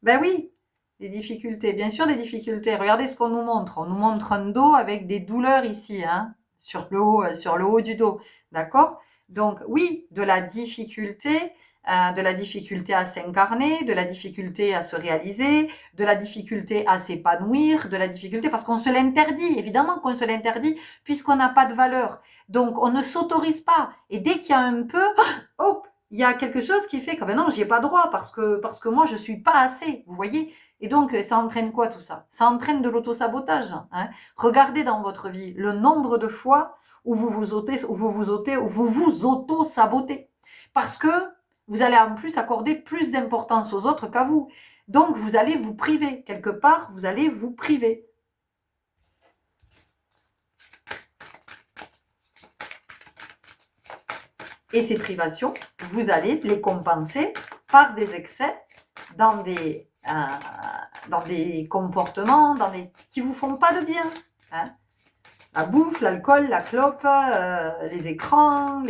Ben oui, des difficultés, bien sûr des difficultés. Regardez ce qu'on nous montre. On nous montre un dos avec des douleurs ici, hein, sur le haut du dos. D'accord? Donc oui, de la difficulté à s'incarner, de la difficulté à se réaliser, de la difficulté à s'épanouir, de la difficulté parce qu'on se l'interdit, évidemment qu'on se l'interdit puisqu'on n'a pas de valeur. Donc on ne s'autorise pas. Et dès qu'il y a un peu, oh, il y a quelque chose qui fait que ben non, j'y ai pas droit parce que moi je suis pas assez, vous voyez. Et donc ça entraîne quoi tout ça? Ça entraîne de l'auto-sabotage. Hein. Regardez dans votre vie le nombre de fois où vous vous auto-sabotez, parce que vous allez en plus accorder plus d'importance aux autres qu'à vous. Donc vous allez vous priver quelque part, vous allez vous priver. Et ces privations, vous allez les compenser par des excès dans des comportements qui vous font pas de bien. Hein. La bouffe, l'alcool, la clope, les écrans,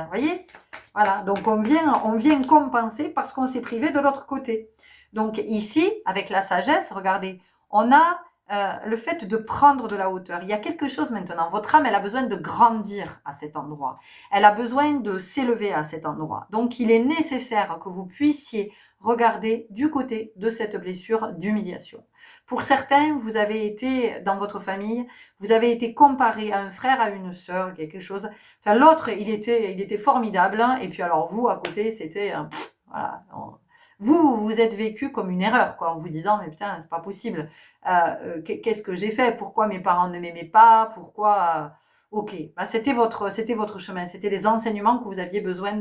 voyez, voilà. Donc on vient compenser parce qu'on s'est privé de l'autre côté. Donc ici, avec la sagesse, regardez, on a le fait de prendre de la hauteur. Il y a quelque chose maintenant. Votre âme, elle a besoin de grandir à cet endroit. Elle a besoin de s'élever à cet endroit. Donc, il est nécessaire que vous puissiez regarder du côté de cette blessure d'humiliation. Pour certains, vous avez été, dans votre famille, vous avez été comparé à un frère, à une sœur, quelque chose. Enfin, l'autre, il était formidable. Hein, et puis alors, vous, à côté, c'était... voilà. Vous êtes vécu comme une erreur, quoi, en vous disant, mais putain, c'est pas possible. Qu'est-ce que j'ai fait? Pourquoi mes parents ne m'aimaient pas? Pourquoi Ok, bah, c'était votre chemin, c'était les enseignements que vous aviez besoin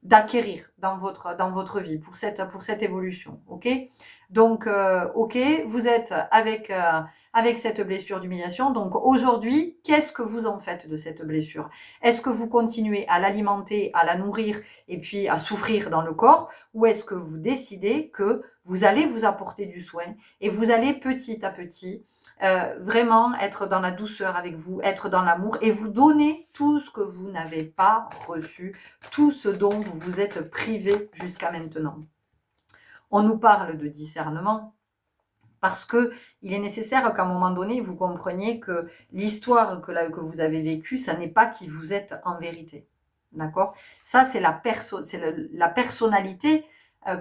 d'acquérir dans votre vie pour cette évolution. Ok, donc ok, vous êtes avec cette blessure d'humiliation. Donc aujourd'hui, qu'est-ce que vous en faites de cette blessure? Est-ce que vous continuez à l'alimenter, à la nourrir et puis à souffrir dans le corps, ou est-ce que vous décidez que vous allez vous apporter du soin et vous allez petit à petit vraiment être dans la douceur avec vous, être dans l'amour et vous donner tout ce que vous n'avez pas reçu, tout ce dont vous vous êtes privé jusqu'à maintenant. On nous parle de discernement parce que il est nécessaire qu'à un moment donné, vous compreniez que l'histoire que vous avez vécue, ça n'est pas qui vous êtes en vérité. D'accord? Ça, c'est la personnalité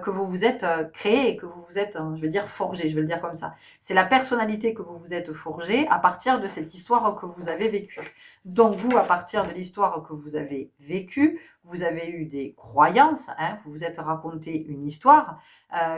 que vous vous êtes créée, que vous vous êtes, je vais dire, forgée, je vais le dire comme ça. C'est la personnalité que vous vous êtes forgée à partir de cette histoire que vous avez vécue. Donc, vous, à partir de l'histoire que vous avez vécue, vous avez eu des croyances, hein, vous vous êtes raconté une histoire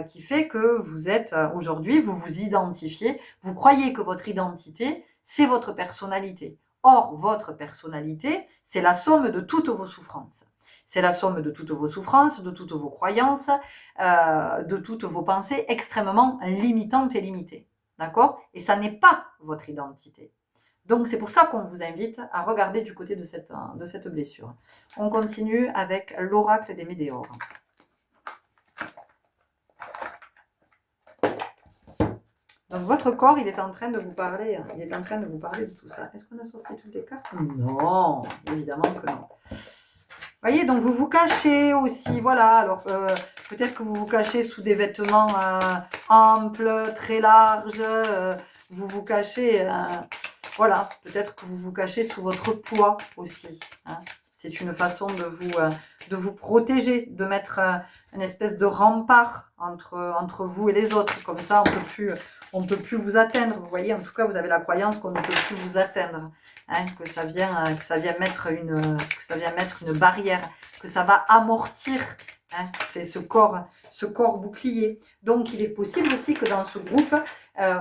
qui fait que vous êtes, aujourd'hui, vous vous identifiez, vous croyez que votre identité, c'est votre personnalité. Or, votre personnalité, c'est la somme de toutes vos souffrances. C'est la somme de toutes vos souffrances, de toutes vos croyances, de toutes vos pensées extrêmement limitantes et limitées. D'accord? Et ça n'est pas votre identité. Donc, c'est pour ça qu'on vous invite à regarder du côté de cette blessure. On continue avec l'oracle des Médéores. Donc, votre corps, il est en train de vous parler, de tout ça. Est-ce qu'on a sorti toutes les cartes? Non, évidemment que non. Voyez, donc vous vous cachez aussi, voilà. Alors, peut-être que vous vous cachez sous des vêtements amples, très larges. Vous vous cachez, voilà. Peut-être que vous vous cachez sous votre poids aussi. Hein. C'est une façon de vous protéger, de mettre une espèce de rempart entre vous et les autres. Comme ça, on ne peut plus vous atteindre. Vous voyez, en tout cas, vous avez la croyance qu'on ne peut plus vous atteindre. Hein, que ça vient mettre une barrière, que ça va amortir. Hein, c'est ce corps bouclier. Donc, il est possible aussi que dans ce groupe,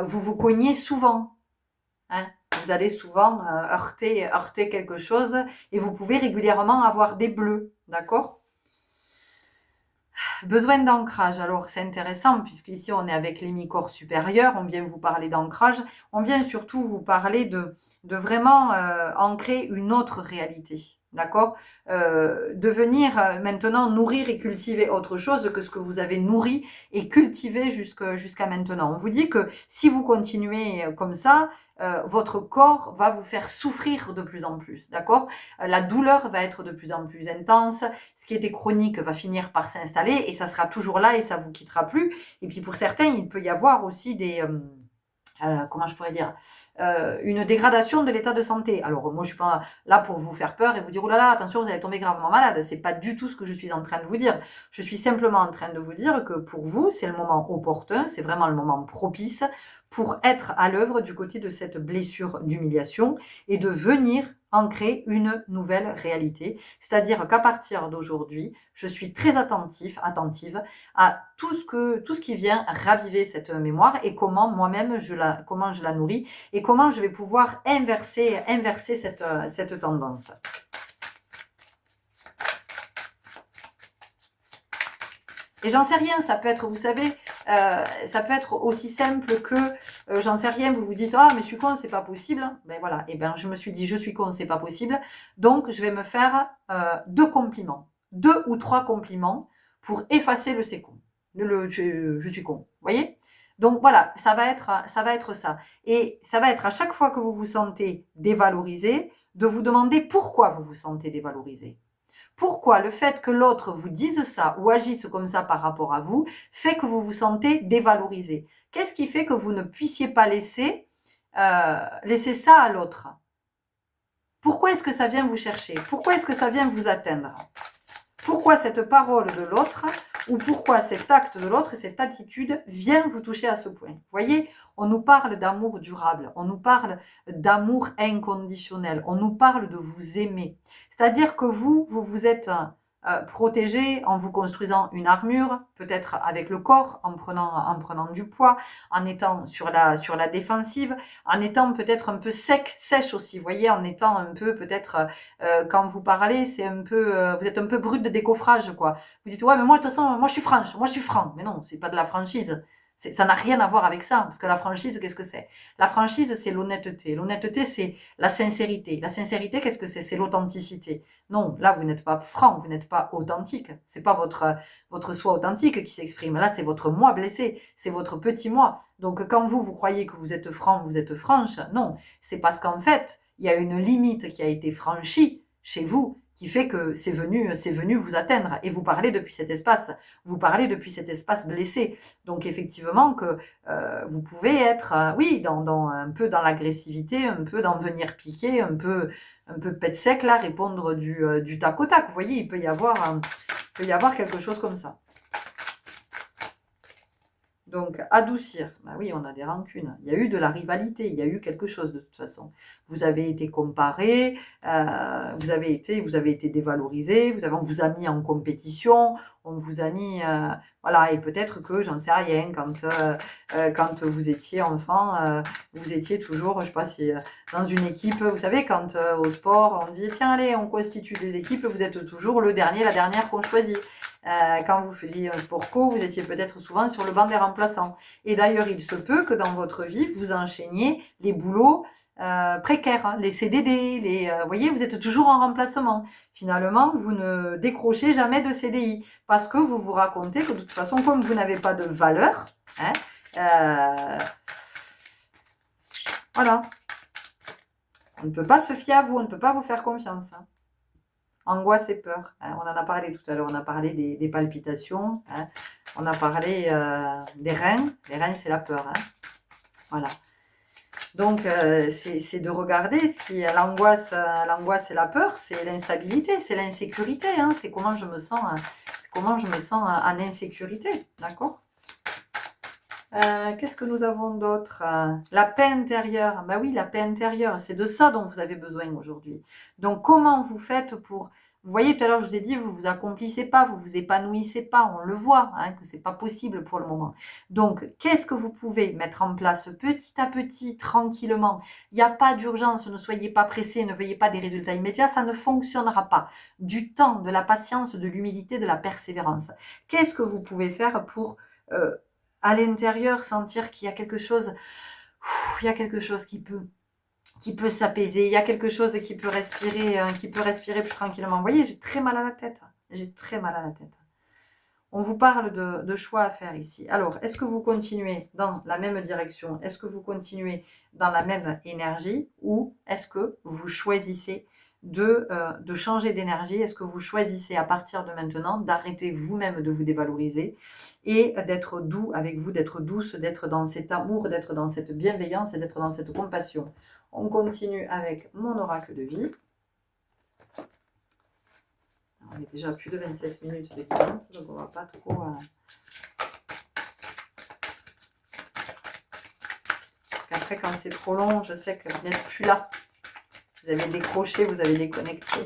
vous vous cogniez souvent. Hein. Vous allez souvent heurter quelque chose et vous pouvez régulièrement avoir des bleus, d'accord? Besoin d'ancrage. Alors, c'est intéressant puisque ici, on est avec l'hémicorps supérieur. On vient vous parler d'ancrage. On vient surtout vous parler de vraiment ancrer une autre réalité. D'accord? De venir maintenant nourrir et cultiver autre chose que ce que vous avez nourri et cultivé jusqu'à maintenant. On vous dit que si vous continuez comme ça, votre corps va vous faire souffrir de plus en plus, d'accord? La douleur va être de plus en plus intense, ce qui était chronique va finir par s'installer et ça sera toujours là et ça vous quittera plus. Et puis pour certains, il peut y avoir aussi des... comment je pourrais dire, une dégradation de l'état de santé. Alors moi je suis pas là pour vous faire peur et vous dire oh là là attention vous allez tomber gravement malade, c'est pas du tout ce que je suis en train de vous dire. Je suis simplement en train de vous dire que pour vous c'est le moment opportun, c'est vraiment le moment propice pour être à l'œuvre du côté de cette blessure d'humiliation et de venir ancrer une nouvelle réalité. C'est-à-dire qu'à partir d'aujourd'hui, je suis très attentive à tout ce qui vient raviver cette mémoire et comment moi-même comment je la nourris et comment je vais pouvoir inverser cette tendance. Et j'en sais rien, ça peut être, vous savez, ça peut être aussi simple que, j'en sais rien, vous vous dites, ah, mais je suis con, c'est pas possible. Ben voilà, et ben je me suis dit, je suis con, c'est pas possible. Donc, je vais me faire 2 compliments, 2 ou 3 compliments pour effacer le c'est con. Je suis con, vous voyez? Donc voilà, ça va être ça. Et ça va être à chaque fois que vous vous sentez dévalorisé, de vous demander pourquoi vous vous sentez dévalorisé. Pourquoi le fait que l'autre vous dise ça ou agisse comme ça par rapport à vous fait que vous vous sentez dévalorisé? Qu'est-ce qui fait que vous ne puissiez pas laisser ça à l'autre? Pourquoi est-ce que ça vient vous chercher? Pourquoi est-ce que ça vient vous atteindre? Pourquoi cette parole de l'autre ou pourquoi cet acte de l'autre et cette attitude vient vous toucher à ce point? Vous voyez, on nous parle d'amour durable, on nous parle d'amour inconditionnel, on nous parle de vous aimer. C'est-à-dire que vous vous êtes protégé en vous construisant une armure, peut-être avec le corps, en prenant du poids, en étant sur la défensive, en étant peut-être un peu sèche aussi, vous voyez, en étant un peu peut-être, quand vous parlez, c'est un peu, vous êtes un peu brut de décoffrage, quoi. Vous dites, ouais, mais moi, de toute façon, moi, je suis franche, moi, je suis franc. Mais non, c'est pas de la franchise. Ça n'a rien à voir avec ça, parce que la franchise, qu'est-ce que c'est? La franchise, c'est l'honnêteté. L'honnêteté, c'est la sincérité. La sincérité, qu'est-ce que c'est? C'est l'authenticité. Non, là, vous n'êtes pas franc, vous n'êtes pas authentique. C'est pas votre soi authentique qui s'exprime. Là, c'est votre moi blessé, c'est votre petit moi. Donc, quand vous croyez que vous êtes franc, vous êtes franche, non. C'est parce qu'en fait, il y a une limite qui a été franchie chez vous, qui fait que c'est venu vous atteindre. Et vous parlez depuis cet espace. Vous parlez depuis cet espace blessé. Donc effectivement que vous pouvez être, oui, un peu dans l'agressivité, un peu dans venir piquer, un peu pète sec là, répondre du tac au tac. Vous voyez, il peut y avoir quelque chose comme ça. Donc, adoucir. Bah oui, on a des rancunes. Il y a eu de la rivalité, il y a eu quelque chose de toute façon. Vous avez été comparé, vous avez été dévalorisé, on vous a mis en compétition, on vous a mis, voilà, et peut-être que, j'en sais rien, quand vous étiez enfant, vous étiez toujours, je sais pas si, dans une équipe, vous savez, quand au sport, on dit, tiens, allez, on constitue des équipes, vous êtes toujours le dernier, la dernière qu'on choisit. Quand vous faisiez un sport co, vous étiez peut-être souvent sur le banc des remplaçants. Et d'ailleurs, il se peut que dans votre vie, vous enchaîniez les boulots précaires, hein, les CDD, vous voyez, vous êtes toujours en remplacement. Finalement, vous ne décrochez jamais de CDI parce que vous vous racontez que de toute façon, comme vous n'avez pas de valeur, hein, voilà, on ne peut pas se fier à vous, on ne peut pas vous faire confiance. Hein. Angoisse et peur. Hein. On en a parlé tout à l'heure. On a parlé des palpitations. Hein. On a parlé des reins. Les reins, c'est la peur. Hein. Voilà. Donc, c'est de regarder ce qui est l'angoisse et la peur, c'est l'instabilité, c'est l'insécurité. Hein. C'est comment je me sens, en insécurité. D'accord. Qu'est-ce que nous avons d'autre? La paix intérieure. Ben oui, la paix intérieure, c'est de ça dont vous avez besoin aujourd'hui. Donc, comment vous faites pour... Vous voyez, tout à l'heure, je vous ai dit, vous vous accomplissez pas, vous vous épanouissez pas. On le voit, hein, que c'est pas possible pour le moment. Donc, qu'est-ce que vous pouvez mettre en place petit à petit, tranquillement? Il n'y a pas d'urgence, ne soyez pas pressés, ne veuillez pas des résultats immédiats, ça ne fonctionnera pas. Du temps, de la patience, de l'humilité, de la persévérance. Qu'est-ce que vous pouvez faire pour... à l'intérieur, sentir qu'il y a quelque chose, qui peut s'apaiser, il y a quelque chose qui peut respirer plus tranquillement. Vous voyez, j'ai très mal à la tête. J'ai très mal à la tête. On vous parle de choix à faire ici. Alors, est-ce que vous continuez dans la même direction? Est-ce que vous continuez dans la même énergie? Ou est-ce que vous choisissez de changer d'énergie? Est-ce que vous choisissez à partir de maintenant d'arrêter vous-même de vous dévaloriser et d'être doux avec vous, d'être douce, d'être dans cet amour, d'être dans cette bienveillance et d'être dans cette compassion? On continue avec mon oracle de vie. On est déjà à plus de 27 minutes d'écoute, donc on va pas trop... Parce qu'après, quand c'est trop long, je sais que vous n'êtes plus là. Vous avez décroché, vous avez déconnecté.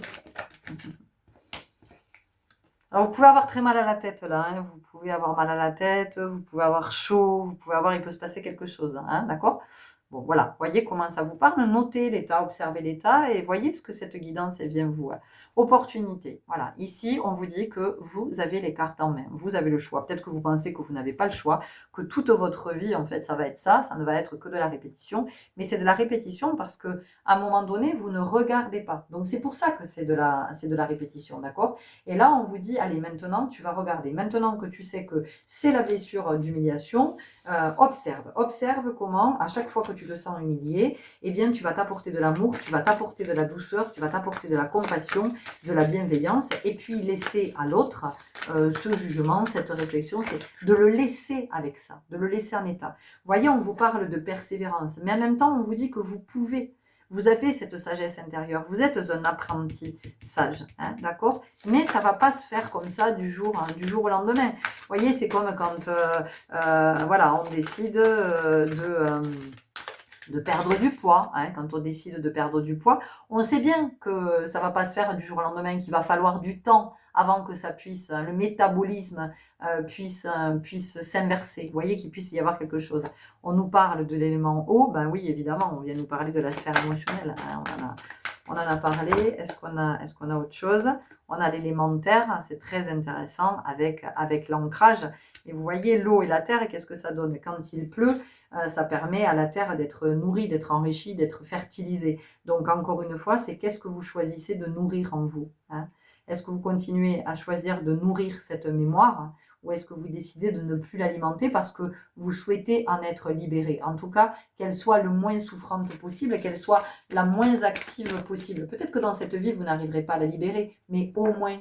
Alors, vous pouvez avoir très mal à la tête, là. Hein. Vous pouvez avoir mal à la tête, vous pouvez avoir chaud, vous pouvez avoir... Il peut se passer quelque chose, hein, d'accord ? Bon, voilà, voyez comment ça vous parle, notez l'état, observez l'état et voyez ce que cette guidance, elle vient vous. Opportunité, voilà, ici, on vous dit que vous avez les cartes en main, vous avez le choix. Peut-être que vous pensez que vous n'avez pas le choix, que toute votre vie, en fait, ça va être ça ne va être que de la répétition, mais c'est de la répétition parce que à un moment donné, vous ne regardez pas. Donc, c'est pour ça que c'est de la répétition, d'accord ? Et là, on vous dit, allez, maintenant, tu vas regarder. Maintenant que tu sais que c'est la blessure d'humiliation, observe comment, à chaque fois que tu te sens humilié, eh bien, tu vas t'apporter de l'amour, tu vas t'apporter de la douceur, tu vas t'apporter de la compassion, de la bienveillance, et puis laisser à l'autre ce jugement, cette réflexion, c'est de le laisser avec ça, de le laisser en état. Vous voyez, on vous parle de persévérance, mais en même temps, on vous dit que vous pouvez. Vous avez cette sagesse intérieure, vous êtes un apprenti sage, hein, d'accord? Mais ça ne va pas se faire comme ça du jour au lendemain. Vous voyez, c'est comme quand voilà, on décide de perdre du poids. Hein, quand on décide de perdre du poids, on sait bien que ça ne va pas se faire du jour au lendemain, qu'il va falloir du temps avant que ça puisse, le métabolisme puisse s'inverser. Vous voyez, qu'il puisse y avoir quelque chose. On nous parle de l'élément eau, ben oui, évidemment, on vient nous parler de la sphère émotionnelle. Hein, on en a parlé. Est-ce qu'on a autre chose? On a l'élément terre, c'est très intéressant avec l'ancrage. Et vous voyez, l'eau et la terre, qu'est-ce que ça donne? Quand il pleut, ça permet à la terre d'être nourrie, d'être enrichie, d'être fertilisée. Donc, encore une fois, c'est qu'est-ce que vous choisissez de nourrir en vous, hein? Est-ce que vous continuez à choisir de nourrir cette mémoire ou est-ce que vous décidez de ne plus l'alimenter parce que vous souhaitez en être libéré? En tout cas, qu'elle soit le moins souffrante possible et qu'elle soit la moins active possible. Peut-être que dans cette vie, vous n'arriverez pas à la libérer, mais au moins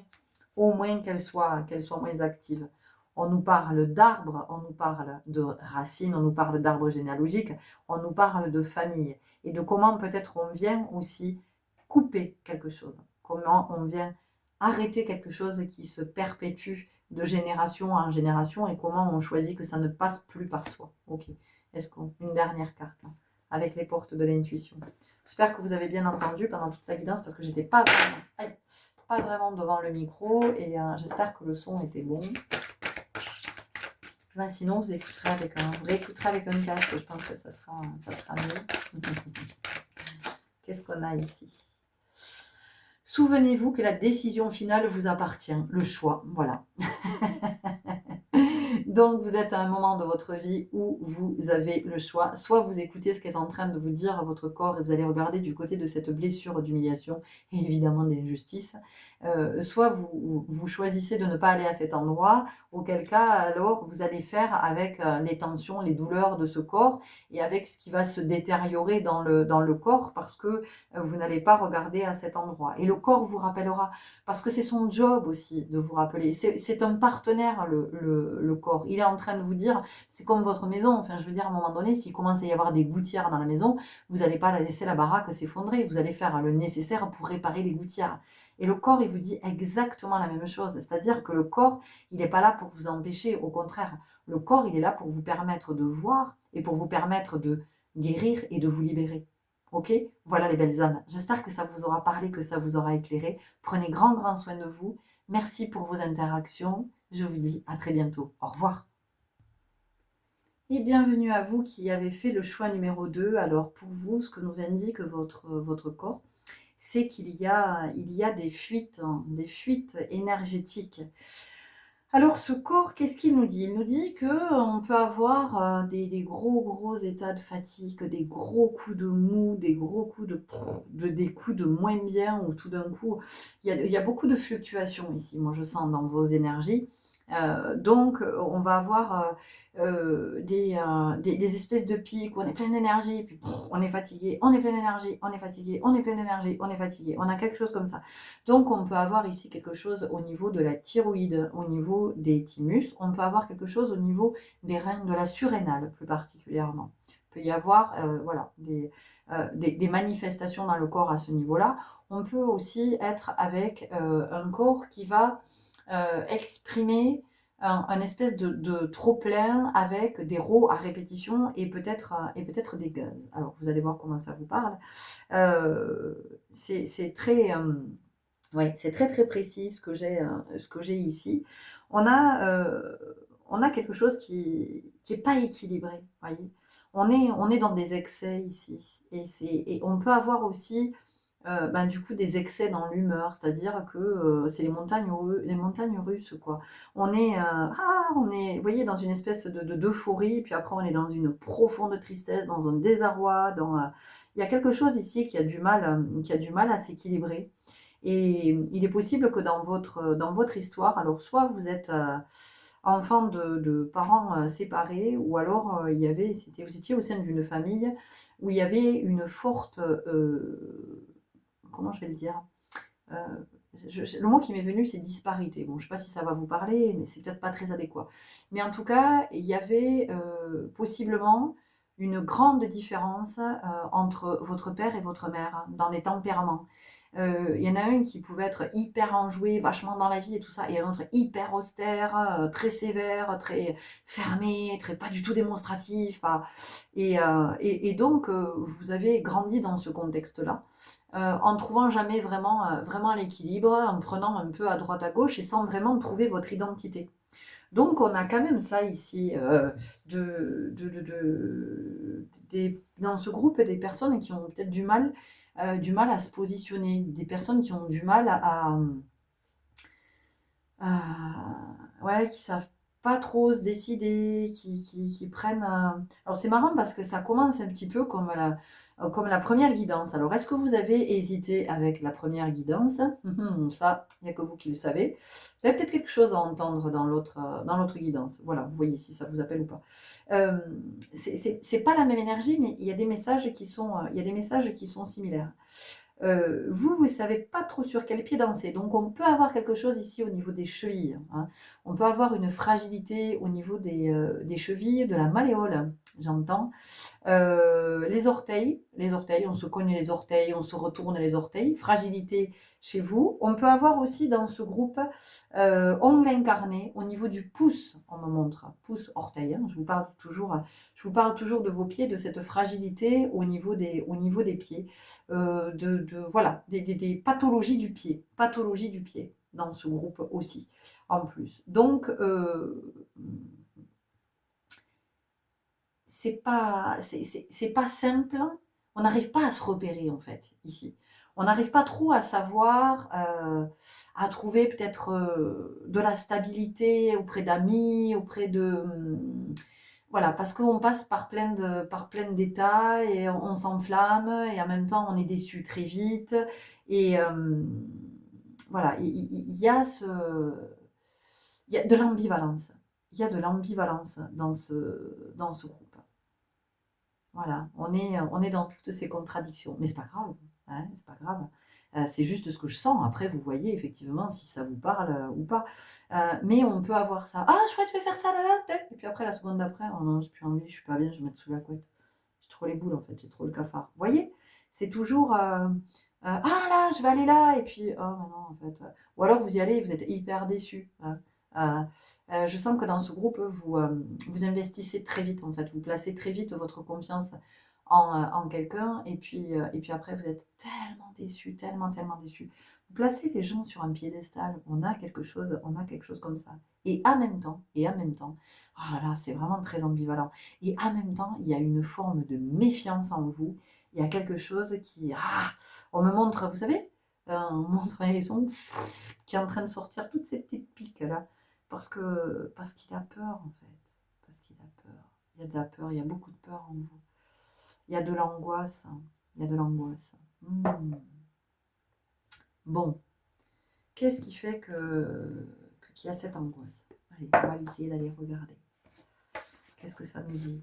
qu'elle soit moins active. On nous parle d'arbres, on nous parle de racines, on nous parle d'arbres généalogiques, on nous parle de famille et de comment peut-être on vient aussi couper quelque chose, comment on vient arrêter quelque chose qui se perpétue de génération en génération et comment on choisit que ça ne passe plus par soi. Ok, est-ce qu'une dernière carte avec les portes de l'intuition. J'espère que vous avez bien entendu pendant toute la guidance parce que j'étais pas vraiment devant le micro et j'espère que le son était bon. Ben, sinon, vous réécouterez avec un casque, je pense que ça sera mieux. Qu'est-ce qu'on a ici? Souvenez-vous que la décision finale vous appartient, le choix, voilà. Donc, vous êtes à un moment de votre vie où vous avez le choix. Soit vous écoutez ce qu'est en train de vous dire votre corps et vous allez regarder du côté de cette blessure d'humiliation et évidemment d'injustice. Soit vous choisissez de ne pas aller à cet endroit, auquel cas, alors, vous allez faire avec les tensions, les douleurs de ce corps et avec ce qui va se détériorer dans le corps parce que vous n'allez pas regarder à cet endroit. Et le corps vous rappellera, parce que c'est son job aussi de vous rappeler. C'est un partenaire, le corps. Il est en train de vous dire, c'est comme votre maison. Enfin, je veux dire, à un moment donné, s'il commence à y avoir des gouttières dans la maison, vous n'allez pas laisser la baraque s'effondrer. Vous allez faire le nécessaire pour réparer les gouttières. Et le corps, il vous dit exactement la même chose. C'est-à-dire que le corps, il n'est pas là pour vous empêcher. Au contraire, le corps, il est là pour vous permettre de voir et pour vous permettre de guérir et de vous libérer. Ok? Voilà les belles âmes. J'espère que ça vous aura parlé, que ça vous aura éclairé. Prenez grand soin de vous. Merci pour vos interactions. Je vous dis à très bientôt. Au revoir. Et bienvenue à vous qui avez fait le choix numéro 2. Alors pour vous, ce que nous indique votre corps, c'est qu'il y a des fuites énergétiques. Alors ce corps, qu'est-ce qu'il nous dit? Il nous dit qu'on peut avoir des gros états de fatigue, des gros coups de mou, des gros coups des coups de moins bien, ou tout d'un coup, il y a beaucoup de fluctuations ici, moi je sens dans vos énergies. Donc on va avoir des espèces de pics où on est plein d'énergie, puis on est fatigué, on est plein d'énergie, on est fatigué, on est plein d'énergie, on est fatigué, on a quelque chose comme ça. Donc on peut avoir ici quelque chose au niveau de la thyroïde, au niveau des thymus, on peut avoir quelque chose au niveau des reins, de la surrénale plus particulièrement. Il peut y avoir voilà, des manifestations dans le corps à ce niveau-là. On peut aussi être avec un corps qui va exprimer un espèce de trop-plein avec des rots à répétition et peut-être des gaz. Alors, vous allez voir comment ça vous parle. C'est très, ouais, c'est très précis ce que j'ai ici. On a quelque chose qui est pas équilibré, voyez. On est dans des excès ici. Et on peut avoir aussi ben, du coup des excès dans l'humeur, c'est-à-dire que c'est les montagnes russes, quoi. On est, vous voyez, dans une espèce d'euphorie, puis après on est dans une profonde tristesse, dans un désarroi, il y a quelque chose ici qui a du mal à s'équilibrer. Et il est possible que dans votre histoire, alors soit vous êtes enfant de parents séparés, ou alors vous étiez au sein d'une famille où il y avait une forte comment je vais le dire le mot qui m'est venu, c'est disparité. Bon, je ne sais pas si ça va vous parler, mais c'est peut-être pas très adéquat. Mais en tout cas, il y avait possiblement une grande différence entre votre père et votre mère dans les tempéraments. Il y en a une qui pouvait être hyper enjouée, vachement dans la vie et tout ça, et un autre hyper austère, très sévère, très fermé, très pas du tout démonstratif. Et donc, vous avez grandi dans ce contexte-là, en trouvant jamais vraiment l'équilibre, en prenant un peu à droite à gauche et sans vraiment trouver votre identité. Donc on a quand même ça ici, dans ce groupe des personnes qui ont peut-être du mal à se positionner, des personnes qui ont du mal ouais, qui savent pas trop se décider, qui prennent... Alors c'est marrant parce que ça commence un petit peu comme la première guidance. Alors est-ce que vous avez hésité avec la première guidance? Ça, il n'y a que vous qui le savez. Vous avez peut-être quelque chose à entendre dans l'autre guidance. Voilà, vous voyez si ça vous appelle ou pas. C'est pas la même énergie, mais il y a des messages il y a des messages qui sont similaires. Vous ne savez pas trop sur quel pied danser. Donc, on peut avoir quelque chose ici au niveau des chevilles, hein. On peut avoir une fragilité au niveau des chevilles, de la malléole, j'entends. Les orteils, on se cogne les orteils, on se retourne les orteils, fragilité chez vous. On peut avoir aussi dans ce groupe ongle incarné au niveau du pouce, on me montre, pouce orteil, hein. Je vous parle toujours de vos pieds, de cette fragilité au niveau des pieds, voilà, des pathologies du pied dans ce groupe aussi, en plus. Donc, c'est pas simple. On n'arrive pas à se repérer en fait ici. On n'arrive pas trop à savoir, à trouver peut-être de la stabilité auprès d'amis, auprès de voilà, parce qu'on passe par plein d'états et on s'enflamme et en même temps on est déçu très vite et voilà, il y a de l'ambivalence. Il y a de l'ambivalence dans ce groupe. Voilà, on est dans toutes ces contradictions. Mais c'est pas grave, hein, c'est pas grave. C'est juste ce que je sens. Après, vous voyez effectivement si ça vous parle ou pas. Mais on peut avoir ça. Ah, je crois que je vais faire ça là, là, tel. Et puis après, la seconde d'après, oh non, j'ai plus envie, je suis pas bien, je vais mettre sous la couette. J'ai trop les boules en fait, j'ai trop le cafard. Vous voyez? C'est toujours ah là, je vais aller là. Et puis, oh non, en fait. Ou alors vous y allez et vous êtes hyper déçu, hein. Euh, je sens que dans ce groupe, vous investissez très vite, en fait. Vous placez très vite votre confiance en quelqu'un. Et puis après, vous êtes tellement déçu, tellement, tellement déçu. Vous placez les gens sur un piédestal. On a quelque chose comme ça. Et en même temps, oh là là, c'est vraiment très ambivalent. Et en même temps, il y a une forme de méfiance en vous. Il y a quelque chose on me montre, vous savez, on montre un hérisson qui est en train de sortir toutes ces petites piques là. Parce qu'il a peur, en fait. Parce qu'il a peur. Il y a de la peur, il y a beaucoup de peur en vous. Il y a de l'angoisse, hein. Il y a de l'angoisse. Bon, qu'est-ce qui fait qu'il y a cette angoisse? Allez, on va essayer d'aller regarder. Qu'est-ce que ça nous dit?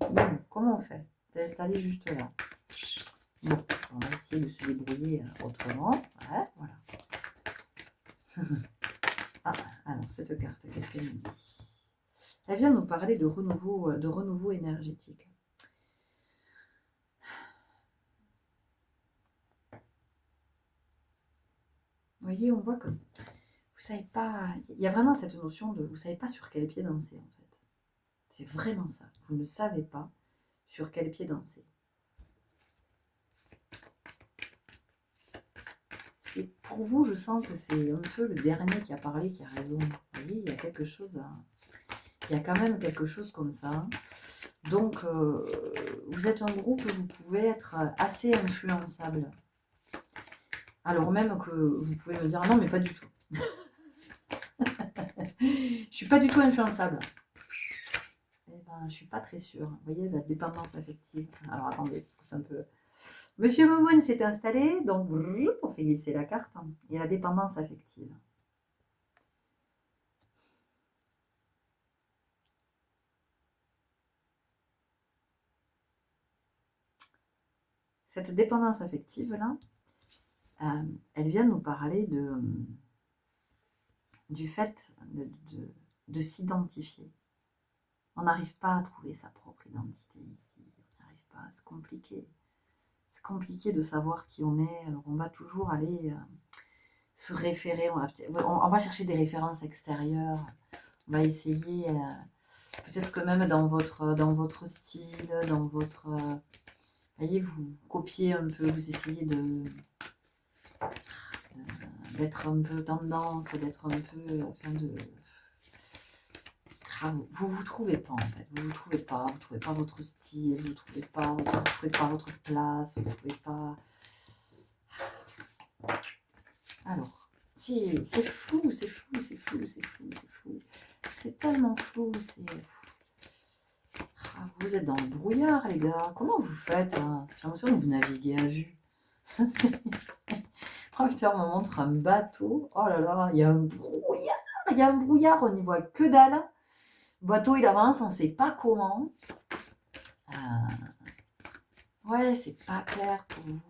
Comment on fait? T'es installé juste là. Bon, on va essayer de se débrouiller autrement. Ouais, voilà. Ah, alors, cette carte, qu'est-ce qu'elle nous dit? Elle vient nous parler de renouveau énergétique. Vous voyez, on voit que vous savez pas. Il y a vraiment cette notion de vous savez pas sur quel pied danser en fait. C'est vraiment ça. Vous ne savez pas sur quel pied danser. C'est pour vous, je sens que c'est un peu le dernier qui a parlé qui a raison. Vous voyez, il y a quelque chose il y a quand même quelque chose comme ça. Donc, vous êtes un groupe où vous pouvez être assez influençable. Alors même que vous pouvez me dire, non, mais pas du tout. Je suis pas du tout influençable. Eh ben, je suis pas très sûre. Vous voyez, la dépendance affective. Alors, attendez, parce que c'est un peu... Monsieur Momoun s'est installé, donc on fait glisser la carte. Il y a la dépendance affective. Cette dépendance affective-là, elle vient nous parler du fait de s'identifier. On n'arrive pas à trouver sa propre identité ici. On n'arrive pas, c'est compliqué. C'est compliqué de savoir qui on est. Alors on va toujours aller se référer. On va chercher des références extérieures. On va essayer, peut-être que même dans votre style, dans votre... voyez, vous copiez un peu, vous essayez d'être un peu tendance, d'être un peu... vous trouvez pas en fait, vous trouvez pas votre style, vous trouvez pas votre place, vous trouvez pas... Alors, c'est flou, c'est tellement flou. Vous êtes dans le brouillard, les gars. Comment vous faites hein? J'ai l'impression que vous naviguez à vue. Oh putain, on me montre un bateau. Oh là là, il y a un brouillard. Il y a un brouillard, on n'y voit que dalle. Le bateau, il avance, on ne sait pas comment. Ouais, c'est pas clair pour vous.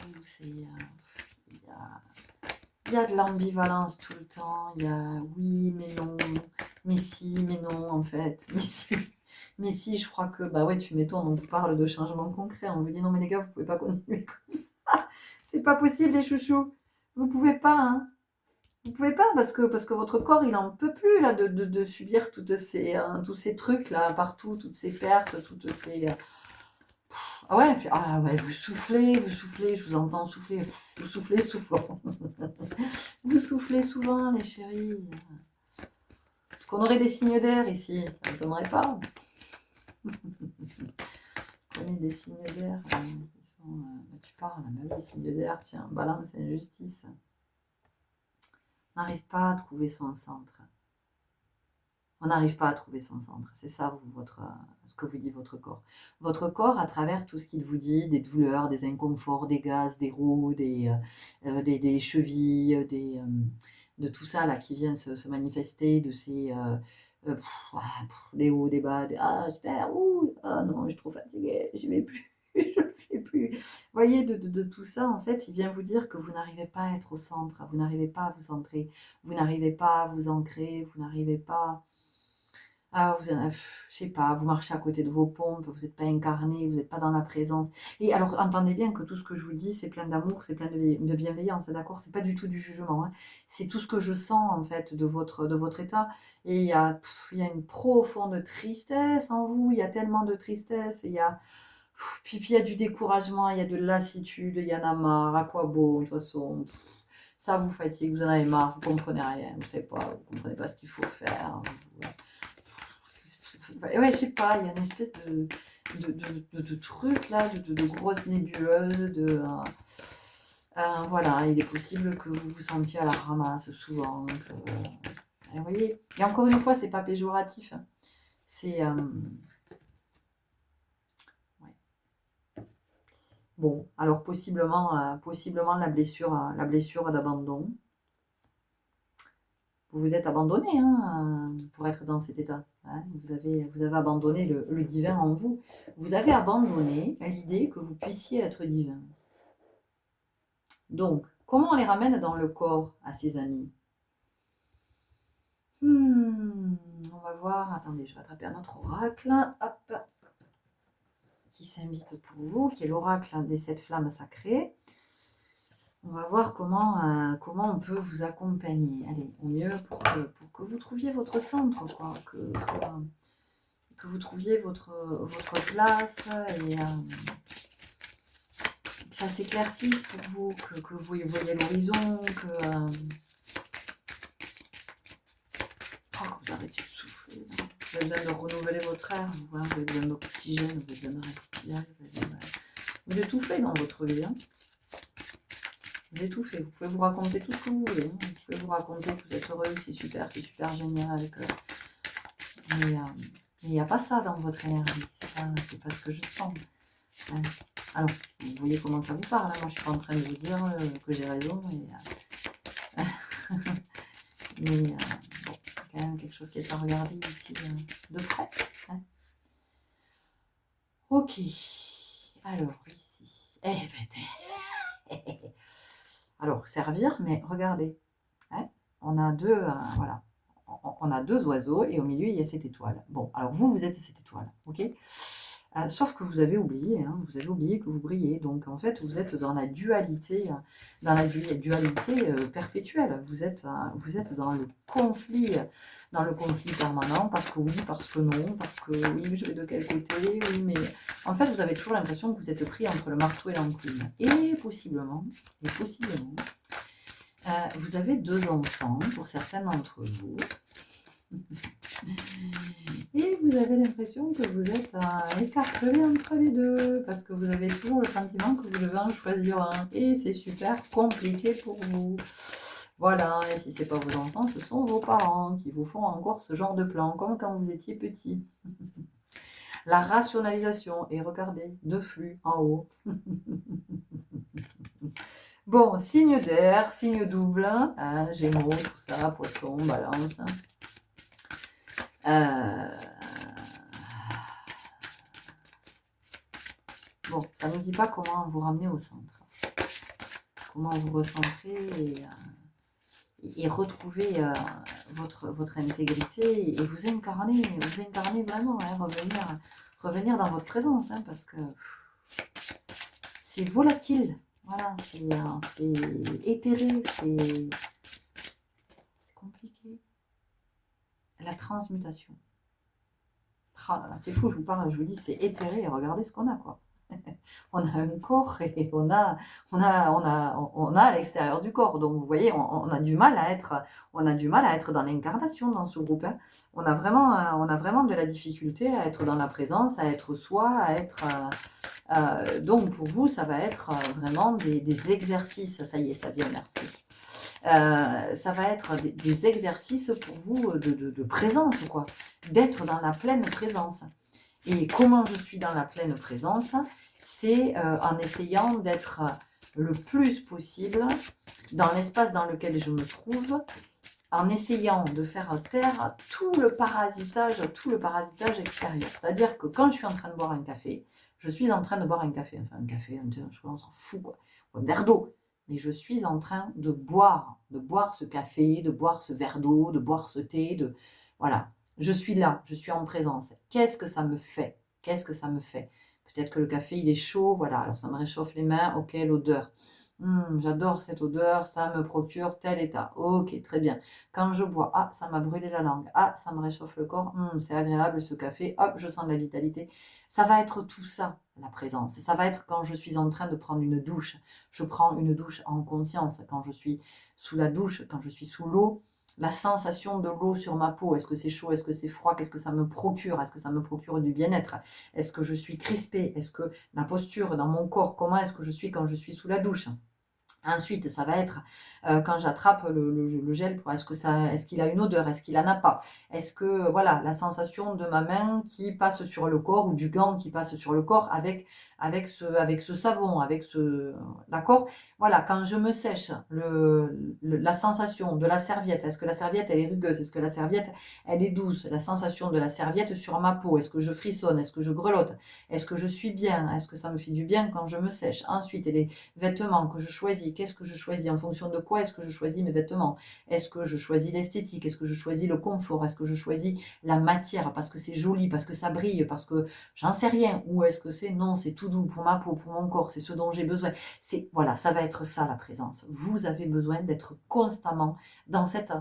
Il y a de l'ambivalence tout le temps. Il y a oui, mais non. Mais si, mais non, en fait. Mais si. Mais si, je crois que, bah ouais, tu m'étonnes, on vous parle de changements concrets. On vous dit non, mais les gars, vous pouvez pas continuer comme ça. C'est pas possible, les chouchous. Vous pouvez pas, hein. Vous pouvez pas parce que votre corps il en peut plus là de subir toutes ces tous ces trucs là partout, toutes ces pertes, toutes ces ah ouais, puis, ah ouais, vous soufflez, je vous entends souffler, vous soufflez souvent. Vous soufflez souvent les chéris. Est-ce qu'on aurait des signes d'air ici? Ça ne m'étonnerait pas. On a des signes d'air. Tu parles, même des signes d'air, tiens, balance, injustice. On n'arrive pas à trouver son centre. On n'arrive pas à trouver son centre. C'est ça, ce que vous dit votre corps. Votre corps, à travers tout ce qu'il vous dit, des douleurs, des inconforts, des gaz, des roues, des chevilles, de tout ça là qui vient se manifester, de ces des hauts, des bas, ah super, ouh, ah non, je suis trop fatiguée, j'y vais plus, je le fais plus. Vous voyez, de tout ça, en fait, il vient vous dire que vous n'arrivez pas à être au centre, vous n'arrivez pas à vous centrer, vous n'arrivez pas à vous ancrer, vous n'arrivez pas. Ah, je sais pas, vous marchez à côté de vos pompes, vous n'êtes pas incarné, vous n'êtes pas dans la présence. Et alors, entendez bien que tout ce que je vous dis, c'est plein d'amour, c'est plein de bienveillance, d'accord? C'est pas du tout du jugement, hein. C'est tout ce que je sens, en fait, de votre état. Et il y a une profonde tristesse en vous, il y a tellement de tristesse, et puis il y a du découragement, il y a de lassitude, il y en a marre, à quoi bon, de toute façon, ça vous fatigue, vous en avez marre, vous comprenez rien, vous comprenez pas ce qu'il faut faire. Ouais, je sais pas, il y a une espèce de truc là, de grosses nébuleuses, voilà, il est possible que vous vous sentiez à la ramasse souvent. Vous voyez, et encore une fois, c'est pas péjoratif. Hein. C'est. Ouais. Bon, alors possiblement la blessure d'abandon. Vous vous êtes abandonné hein, pour être dans cet état. Hein. Vous avez abandonné le divin en vous. Vous avez abandonné l'idée que vous puissiez être divin. Donc, comment on les ramène dans le corps à ses amis? On va voir. Attendez, je vais attraper un autre oracle. Hop. Qui s'invite pour vous, qui est l'oracle des 7 flammes sacrées. On va voir comment on peut vous accompagner. Allez, au mieux pour que vous trouviez votre centre, quoi, que vous trouviez votre place et que ça s'éclaircisse pour vous, que vous voyez l'horizon, que vous arrêtiez de souffler. Vous avez besoin de renouveler votre air, vous avez besoin d'oxygène, vous avez besoin de respirer. Vous étouffez dans votre vie. Hein. Vous étouffez. Vous pouvez vous raconter tout ce que vous voulez. Hein. Vous pouvez vous raconter que vous êtes heureux, c'est super génial. Mais il n'y a pas ça dans votre énergie. C'est pas ce que je sens. Hein. Alors, vous voyez comment ça vous parle. Hein. Moi, je ne suis pas en train de vous dire que j'ai raison. Mais bon, c'est quand même quelque chose qui est à regarder ici de près. Hein. Ok. Alors, ici. Alors, servir, mais regardez. Hein, on a deux, voilà. On a 2 oiseaux et au milieu, il y a cette étoile. Bon, alors vous êtes cette étoile, ok? Sauf que vous avez oublié, hein, que vous brillez. Donc, en fait, vous êtes dans la dualité, perpétuelle. Vous êtes dans le conflit permanent, parce que oui, parce que non, parce que oui, mais je vais de quel côté, oui, mais... En fait, vous avez toujours l'impression que vous êtes pris entre le marteau et l'enclume. Et possiblement, vous avez 2 enfants, pour certains d'entre vous. Et vous avez l'impression que vous êtes écartelé entre les deux, parce que vous avez toujours le sentiment que vous devez en choisir un. Et c'est super compliqué pour vous. Voilà, et si ce n'est pas vos enfants, ce sont vos parents qui vous font encore ce genre de plan, comme quand vous étiez petit. La rationalisation, et regardez, deux flux en haut. Bon, signe d'air, signe double, hein, Gémeaux, tout ça, Poisson, Balance. Bon, ça ne nous dit pas comment vous ramener au centre. Comment vous recentrer et retrouver votre intégrité et vous incarner vraiment, hein, revenir dans votre présence, hein, parce que c'est volatile, voilà, c'est éthéré, c'est compliqué. La transmutation. Oh là là, c'est fou, je vous parle, je vous dis, c'est éthéré, regardez ce qu'on a, quoi. On a un corps et on a à l'extérieur du corps. Donc vous voyez, on a du mal à être, dans l'incarnation dans ce groupe, hein. On a vraiment de la difficulté à être dans la présence, à être soi, à être. Donc pour vous, ça va être vraiment des exercices. Ça y est, ça vient, merci. Ça va être des exercices pour vous de présence, quoi, d'être dans la pleine présence. Et comment je suis dans la pleine présence? C'est en essayant d'être le plus possible dans l'espace dans lequel je me trouve, en essayant de faire taire tout le parasitage extérieur. C'est-à-dire que quand je suis en train de boire un café, je suis en train de boire un café, enfin un café, on s'en fout, quoi, un verre d'eau. Mais je suis en train de boire ce café, de boire ce verre d'eau, de boire ce thé, voilà. Je suis là, je suis en présence. Qu'est-ce que ça me fait? Qu'est-ce que ça me fait? Peut-être que le café, il est chaud, voilà, alors ça me réchauffe les mains, ok, l'odeur. J'adore cette odeur, ça me procure tel état. Ok, très bien. Quand je bois, ah, ça m'a brûlé la langue, ah, ça me réchauffe le corps, c'est agréable ce café, hop, je sens de la vitalité. Ça va être tout ça, la présence. Ça va être quand je suis en train de prendre une douche. Je prends une douche en conscience. Quand je suis sous la douche, quand je suis sous l'eau, la sensation de l'eau sur ma peau, est-ce que c'est chaud, est-ce que c'est froid, qu'est-ce que ça me procure, est-ce que ça me procure du bien-être, est-ce que je suis crispée, est-ce que la posture dans mon corps, comment est-ce que je suis quand je suis sous la douche? Ensuite, ça va être quand j'attrape le gel, est-ce qu'il a une odeur, est-ce qu'il en a pas, est-ce que voilà la sensation de ma main qui passe sur le corps ou du gant qui passe sur le corps avec ce savon, d'accord, voilà, quand je me sèche, la sensation de la serviette, est-ce que la serviette elle est rugueuse, est-ce que la serviette elle est douce, la sensation de la serviette sur ma peau, est-ce que je frissonne, est-ce que je grelotte, est-ce que je suis bien, est-ce que ça me fait du bien quand je me sèche. Ensuite, les vêtements que je choisis, qu'est-ce que je choisis, en fonction de quoi est-ce que je choisis mes vêtements, est-ce que je choisis l'esthétique, est-ce que je choisis le confort, est-ce que je choisis la matière parce que c'est joli, parce que ça brille, parce que j'en sais rien, ou est-ce que c'est non, c'est tout doux pour ma peau, pour mon corps, c'est ce dont j'ai besoin. Voilà, ça va être ça la présence. Vous avez besoin d'être constamment dans cette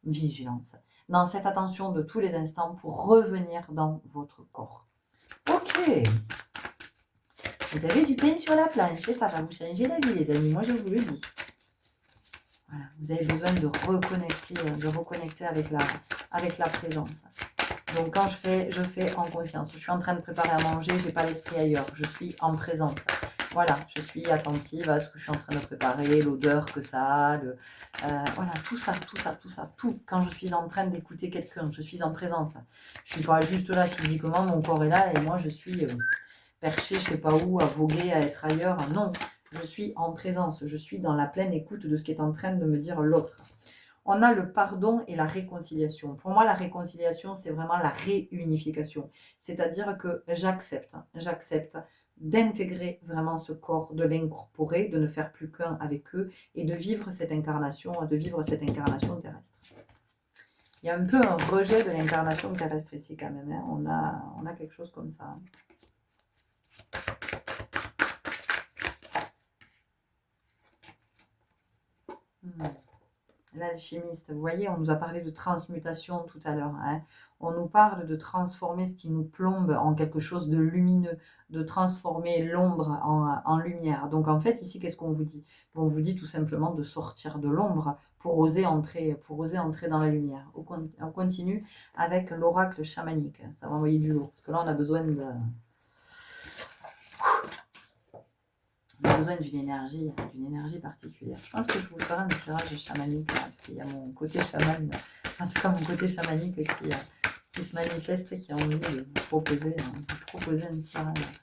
vigilance, dans cette attention de tous les instants pour revenir dans votre corps. Ok. Vous avez du pain sur la planche et ça va vous changer la vie, les amis. Moi, je vous le dis. Voilà, vous avez besoin de reconnecter avec la présence. Donc, quand je fais en conscience. Je suis en train de préparer à manger, je n'ai pas l'esprit ailleurs. Je suis en présence. Voilà, je suis attentive à ce que je suis en train de préparer, l'odeur que ça a, voilà, tout ça. Tout. Quand je suis en train d'écouter quelqu'un, je suis en présence. Je ne suis pas juste là physiquement, mon corps est là et moi, je suis perché, je ne sais pas où, à voguer, à être ailleurs. Non, je suis en présence. Je suis dans la pleine écoute de ce qui est en train de me dire l'autre. On a le pardon et la réconciliation. Pour moi, la réconciliation, c'est vraiment la réunification. C'est-à-dire que j'accepte d'intégrer vraiment ce corps, de l'incorporer, de ne faire plus qu'un avec eux et de vivre cette incarnation terrestre. Il y a un peu un rejet de l'incarnation terrestre ici quand même, hein. On a quelque chose comme ça. L'alchimiste, vous voyez, on nous a parlé de transmutation tout à l'heure, hein. On nous parle de transformer ce qui nous plombe en quelque chose de lumineux, de transformer l'ombre en lumière. Donc en fait, ici, qu'est-ce qu'on vous dit? On vous dit tout simplement de sortir de l'ombre pour oser entrer dans la lumière. On continue avec l'oracle chamanique. Ça va envoyer du lourd, parce que là, on a besoin de... On a besoin d'une énergie particulière. Je pense que je vous ferai un tirage chamanique, là, parce qu'il y a mon côté chaman, en tout cas mon côté chamanique qui se manifeste et qui a envie de vous proposer un tirage.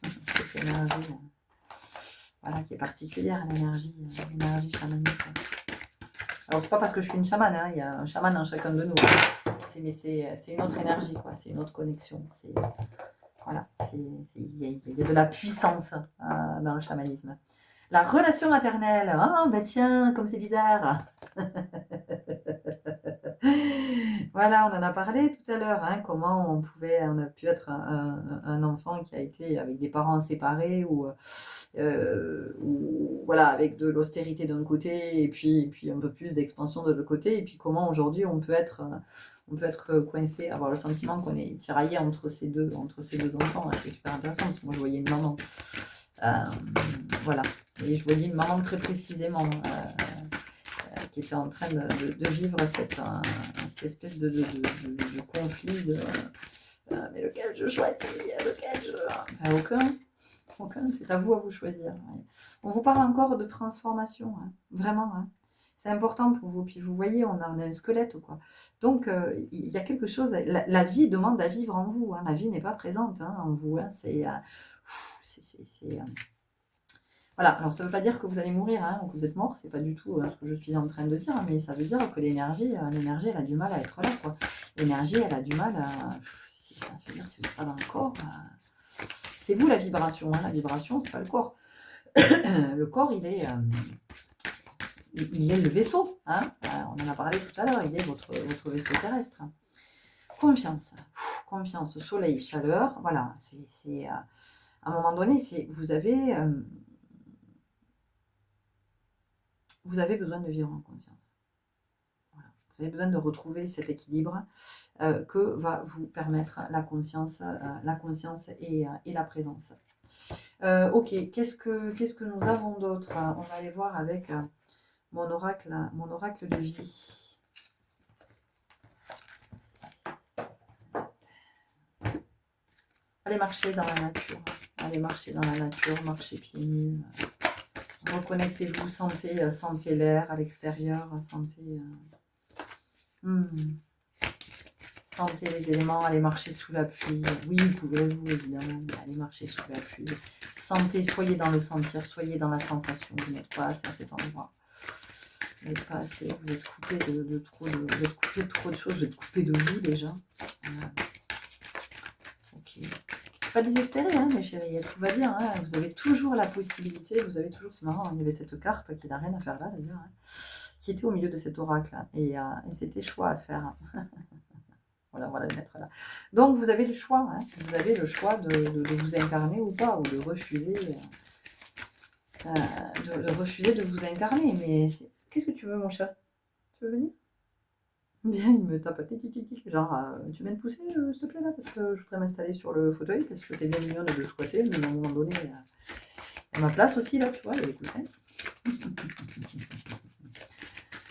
Cette énergie, voilà, qui est particulière, l'énergie chamanique. Alors, c'est pas parce que je suis une chamane, hein, il y a un chaman en chacun de nous. Mais c'est une autre énergie, quoi. C'est une autre connexion. Voilà, il y a de la puissance dans le chamanisme. La relation maternelle, bah tiens, comme c'est bizarre. Voilà, on en a parlé tout à l'heure, hein, comment on a pu être un enfant qui a été avec des parents séparés ou voilà, avec de l'austérité d'un côté et puis un peu plus d'expansion de l'autre côté, et puis comment aujourd'hui on peut être coincé, avoir le sentiment qu'on est tiraillé entre ces deux enfants, hein. C'est super intéressant parce que moi je voyais une maman, voilà, et je voyais une maman très précisément qui était en train de vivre cette espèce de conflit mais lequel je choisis, lequel je... aucun, c'est à vous choisir. Ouais. On vous parle encore de transformation, hein, vraiment. Hein. C'est important pour vous. Puis vous voyez, on a un squelette, quoi. Donc, il y a quelque chose. La vie demande à vivre en vous. Hein. La vie n'est pas présente en vous. Hein. Voilà. Alors, ça ne veut pas dire que vous allez mourir ou que vous êtes mort. C'est pas du tout ce que je suis en train de dire. Mais ça veut dire que l'énergie, elle a du mal à être là, quoi. L'énergie, elle a du mal à... Ça veut dire, si vous n'êtes pas dans le corps... C'est vous la vibration, hein. La vibration, c'est pas le corps. Le corps, il est le vaisseau. Hein. On en a parlé tout à l'heure, il est votre vaisseau terrestre. Confiance, confiance, soleil, chaleur. Voilà, c'est à un moment donné, vous avez besoin de vivre en conscience. Voilà. Vous avez besoin de retrouver cet équilibre que va vous permettre la conscience et la présence. Ok, qu'est-ce que nous avons d'autre? On va aller voir avec mon oracle de vie. Allez marcher dans la nature. Allez marcher dans la nature, marchez pieds nus. Reconnectez-vous, sentez l'air à l'extérieur, sentez les éléments, allez marcher sous la pluie. Oui, pouvez-vous, évidemment, allez marcher sous la pluie. Sentez, soyez dans le sentir, soyez dans la sensation. Vous n'êtes pas assez à cet endroit. Vous n'êtes pas assez, vous êtes coupé de trop de choses, vous êtes coupé de vous déjà. Ok. C'est pas désespéré, hein, mes chéris, tout va bien. Hein. Vous avez toujours la possibilité, c'est marrant, il y avait cette carte qui n'a rien à faire là d'ailleurs, hein, qui était au milieu de cet oracle, hein, et c'était choix à faire. Voilà, on va la mettre là. Donc vous avez le choix, hein, vous avez le choix de vous incarner ou pas, ou de refuser, de vous incarner. Mais qu'est-ce que tu veux, mon chat? Tu veux venir? Bien, il me tape genre, tu viens de pousser, s'il te plaît, là, parce que je voudrais m'installer sur le fauteuil, parce que t'es bien mignonne de le squatter, mais à un moment donné, il y a ma place aussi, là, tu vois, il y a les coussins. Vous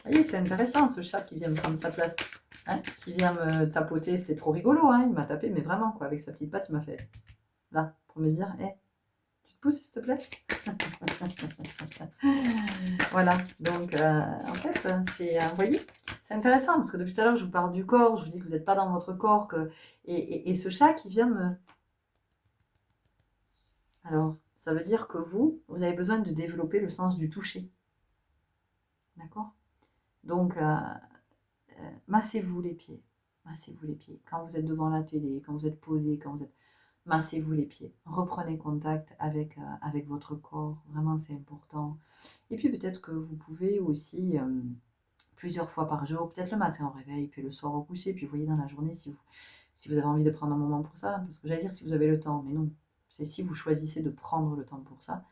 voyez, c'est intéressant, ce chat qui vient me prendre sa place, hein, qui vient me tapoter, c'était trop rigolo, hein, il m'a tapé, mais vraiment, quoi, avec sa petite patte, il m'a fait, là, pour me dire, hé, tu te pousses, s'il te plaît. Voilà, donc, en fait, vous voyez, c'est intéressant parce que depuis tout à l'heure, je vous parle du corps, je vous dis que vous n'êtes pas dans votre corps, et ce chat qui vient me... Alors, ça veut dire que vous avez besoin de développer le sens du toucher. D'accord? Donc, massez-vous les pieds. Massez-vous les pieds. Quand vous êtes devant la télé, quand vous êtes posé, massez-vous les pieds. Reprenez contact avec votre corps. Vraiment, c'est important. Et puis, peut-être que vous pouvez aussi... plusieurs fois par jour, peut-être le matin au réveil, puis le soir au coucher, puis vous voyez dans la journée si vous avez envie de prendre un moment pour ça, parce que j'allais dire si vous avez le temps, mais non, c'est si vous choisissez de prendre le temps pour ça.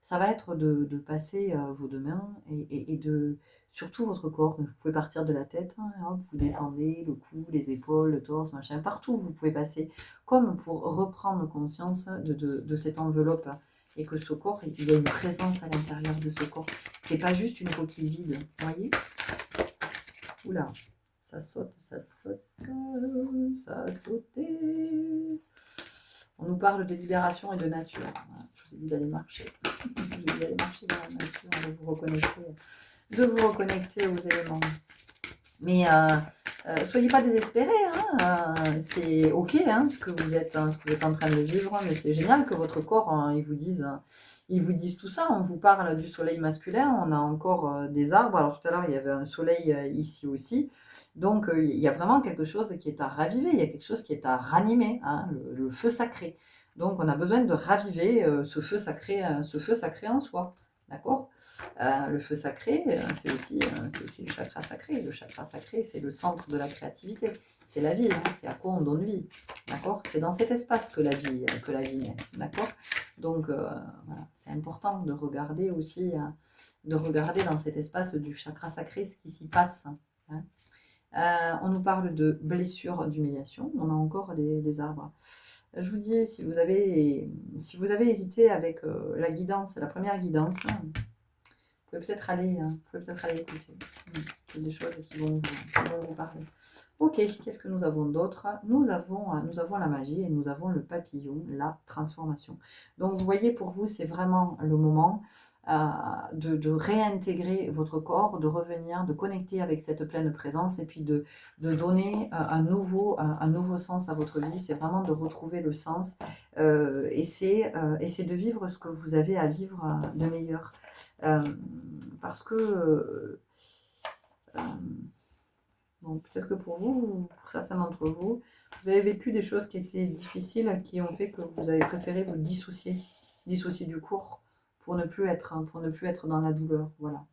Ça va être de passer vos deux mains et de surtout votre corps. Vous pouvez partir de la tête, hein, hop, vous descendez, le cou, les épaules, le torse, machin, partout vous pouvez passer, comme pour reprendre conscience de cette enveloppe et que ce corps, il y a une présence à l'intérieur de ce corps. C'est pas juste une coquille vide, vous voyez? Oula, ça saute, ça a sauté. On nous parle de libération et de nature. Voilà, je vous ai dit d'aller marcher. Je vous ai dit d'aller marcher dans la nature, de vous reconnecter aux éléments. Mais soyez pas désespérés, hein, c'est ok hein, ce que vous êtes en train de vivre, mais c'est génial que votre corps, il vous dise tout ça. On vous parle du soleil masculin, on a encore des arbres. Alors tout à l'heure, il y avait un soleil ici aussi. Donc il y a vraiment quelque chose qui est à raviver, il y a quelque chose qui est à ranimer, hein, le feu sacré. Donc on a besoin de raviver ce feu sacré en soi. D'accord? Le feu sacré, c'est aussi le chakra sacré. Le chakra sacré, c'est le centre de la créativité. C'est la vie, hein, c'est à quoi on donne vie. D'accord? C'est dans cet espace que la vie naît. D'accord? Donc, voilà, c'est important de regarder aussi, de regarder dans cet espace du chakra sacré ce qui s'y passe. Hein. On nous parle de blessures, d'humiliation. On a encore des arbres. Je vous dis, si vous avez hésité avec la guidance, la première guidance, vous pouvez peut-être aller écouter. C'est des choses qui vont vous parler. Ok, qu'est-ce que nous avons d'autre? Nous avons la magie et nous avons le papillon, la transformation. Donc vous voyez, pour vous, c'est vraiment le moment de réintégrer votre corps, de revenir, de connecter avec cette pleine présence et puis de donner un nouveau sens à votre vie. C'est vraiment de retrouver le sens et c'est de vivre ce que vous avez à vivre de meilleur. Parce que bon, peut-être que pour vous, pour certains d'entre vous, vous avez vécu des choses qui étaient difficiles, qui ont fait que vous avez préféré vous dissocier du cours pour ne plus être dans la douleur. Voilà.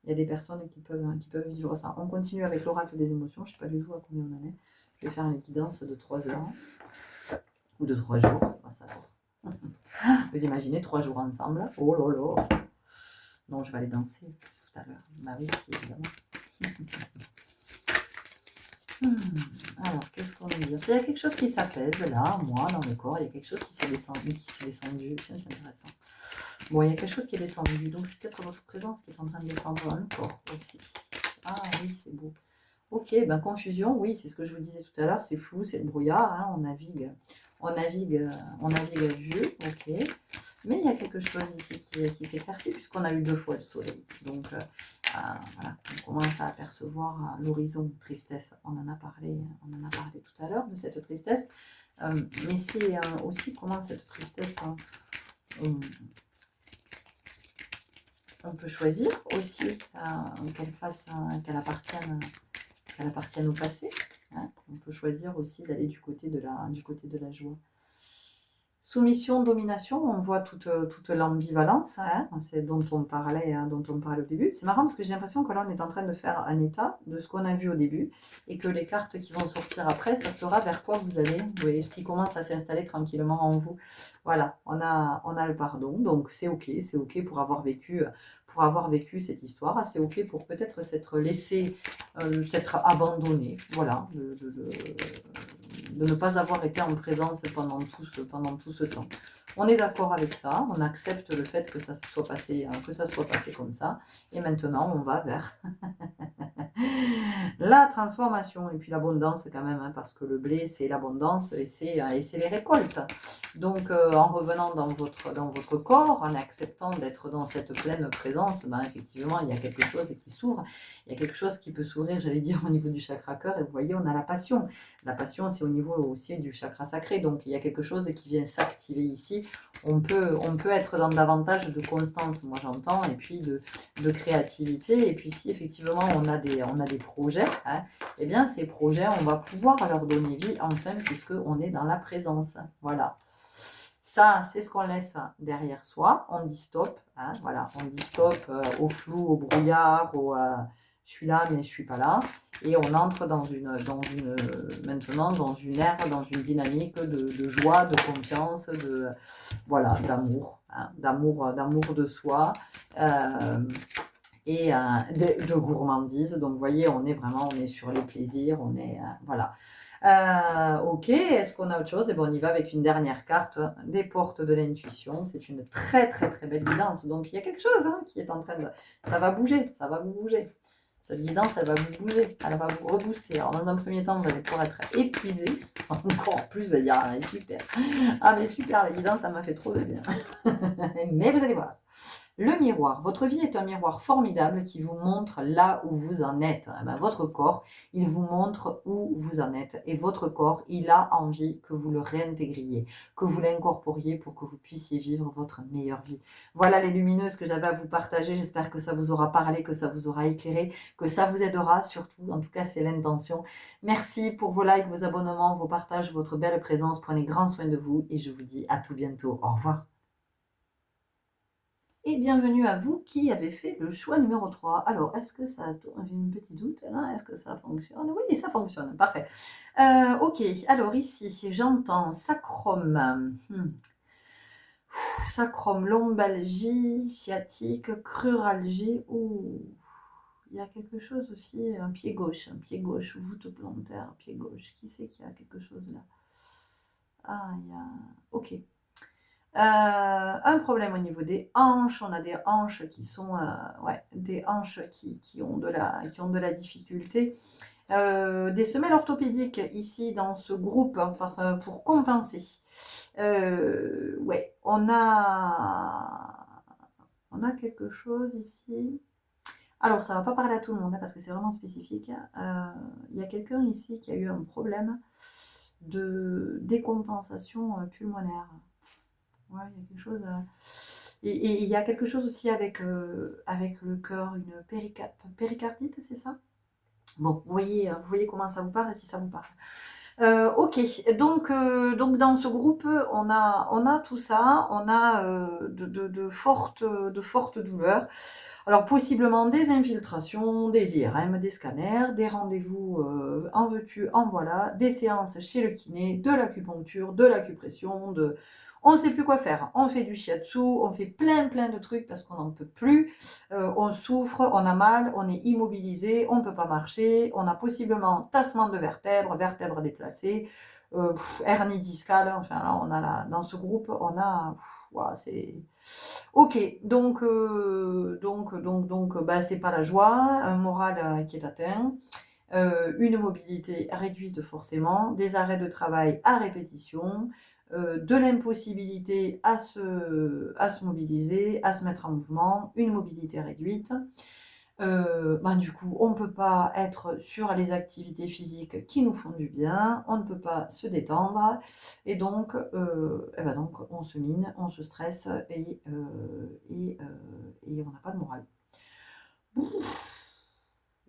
Il y a des personnes qui peuvent vivre ça. On continue avec l'oracle des émotions. Je ne sais pas du tout à combien on en est. Je vais faire une guidance de 3 heures ou de 3 jours. Ça va. Vous imaginez 3 jours ensemble? Oh là là. Non, je vais aller danser tout à l'heure. Bah oui, évidemment. Alors, qu'est-ce qu'on veut dire? Il y a quelque chose qui s'apaise là, moi, dans le corps. Il y a quelque chose qui s'est descendu. Tiens, c'est intéressant. Bon, il y a quelque chose qui est descendu. Donc, c'est peut-être votre présence qui est en train de descendre dans le corps aussi. Ah oui, c'est beau. Ok, ben confusion, oui, c'est ce que je vous disais tout à l'heure. C'est flou, c'est le brouillard. Hein, on navigue à vue. Ok. Mais il y a quelque chose ici qui s'éclaircit puisqu'on a eu 2 fois le soleil. Donc, voilà, on commence à apercevoir l'horizon, tristesse. On en a parlé tout à l'heure de cette tristesse. Mais c'est aussi comment cette tristesse, on peut choisir aussi qu'elle appartienne au passé. Hein. On peut choisir aussi d'aller du côté de la joie. Soumission, domination, on voit toute l'ambivalence, hein, c'est dont on parlait au début. C'est marrant parce que j'ai l'impression que là, on est en train de faire un état de ce qu'on a vu au début et que les cartes qui vont sortir après, ça sera vers quoi vous allez. Vous voyez, ce qui commence à s'installer tranquillement en vous. Voilà, on a le pardon, donc c'est ok pour avoir vécu cette histoire. C'est ok pour peut-être s'être laissé, s'être abandonné, voilà, de ne pas avoir été en présence pendant tout ce temps. On est d'accord avec ça, on accepte le fait que ça soit passé comme ça, et maintenant on va vers la transformation et puis l'abondance quand même, hein, parce que le blé c'est l'abondance et c'est les récoltes. Donc en revenant dans votre corps, en acceptant d'être dans cette pleine présence, ben, effectivement il y a quelque chose qui s'ouvre, il y a quelque chose qui peut s'ouvrir, j'allais dire au niveau du chakra cœur, et vous voyez on a la passion. La passion c'est au niveau aussi du chakra sacré, donc il y a quelque chose qui vient s'activer ici. On peut être dans davantage de constance, moi j'entends, et puis de créativité. Et puis si effectivement on a des projets, hein, eh bien ces projets, on va pouvoir leur donner vie enfin, puisqu'on est dans la présence. Voilà. Ça, c'est ce qu'on laisse derrière soi. On dit stop, hein, voilà, on dit stop au flou, au brouillard, je suis là mais je suis pas là. Et on entre maintenant dans une ère, dans une dynamique de joie, de confiance, d'amour, hein, d'amour de soi et de gourmandise. Donc vous voyez, on est sur les plaisirs, voilà. Ok, est-ce qu'on a autre chose? Et bon, on y va avec une dernière carte, des portes de l'intuition. C'est une très très très belle guidance. Donc il y a quelque chose, hein, qui est en train de... Ça va bouger, ça va vous bouger. Cette guidance, elle va vous bouger, elle va vous rebooster. Alors, dans un premier temps, vous allez pouvoir être épuisé. Encore plus, vous allez dire, ah mais super. Ah mais super, la guidance, ça m'a fait trop de bien. Mais vous allez voir. Le miroir. Votre vie est un miroir formidable qui vous montre là où vous en êtes. Eh ben, votre corps, il vous montre où vous en êtes. Et votre corps, il a envie que vous le réintégriez, que vous l'incorporiez pour que vous puissiez vivre votre meilleure vie. Voilà les lumineuses que j'avais à vous partager. J'espère que ça vous aura parlé, que ça vous aura éclairé, que ça vous aidera surtout. En tout cas, c'est l'intention. Merci pour vos likes, vos abonnements, vos partages, votre belle présence. Prenez grand soin de vous et je vous dis à tout bientôt. Au revoir. Et bienvenue à vous qui avez fait le choix numéro 3. Alors, est-ce que ça tourne? J'ai une petite doute là. Est-ce que ça fonctionne? Oui, ça fonctionne. Parfait. Ok. Alors ici, j'entends sacrum. Sacrum, lombalgie, sciatique, cruralgie. Ouh. Il y a quelque chose aussi, un pied gauche, voûte plantaire, pied gauche. Qui c'est qu'il y a quelque chose là? Ah, il y a... Ok. Un problème au niveau des hanches. On a des hanches qui sont, des hanches qui ont de la difficulté. Des semelles orthopédiques ici dans ce groupe pour compenser. Ouais, on a quelque chose ici. Alors, ça ne va pas parler à tout le monde parce que c'est vraiment spécifique. Il y a quelqu'un ici qui a eu un problème de décompensation pulmonaire. Ouais, il y a quelque chose. Et il y a quelque chose aussi avec le cœur, une péricardite, c'est ça? Bon, vous voyez comment ça vous parle, si ça vous parle. Ok, donc dans ce groupe, on a tout ça, on a de fortes douleurs. Alors possiblement des infiltrations, des IRM, des scanners, des rendez-vous en veux-tu, en voilà, des séances chez le kiné, de l'acupuncture, de l'acupression, on ne sait plus quoi faire. On fait du shiatsu, on fait plein de trucs parce qu'on n'en peut plus. On souffre, on a mal, on est immobilisé, on ne peut pas marcher, on a possiblement tassement de vertèbres déplacées, hernie discale. Enfin là, on a dans ce groupe, on a, c'est ok. Donc, bah, c'est pas la joie, un moral qui est atteint. Une mobilité réduite forcément, des arrêts de travail à répétition, de l'impossibilité à se mobiliser, à se mettre en mouvement, une mobilité réduite. Du coup, on ne peut pas être sur les activités physiques qui nous font du bien, on ne peut pas se détendre, et donc, donc on se mine, on se stresse, et on n'a pas de morale.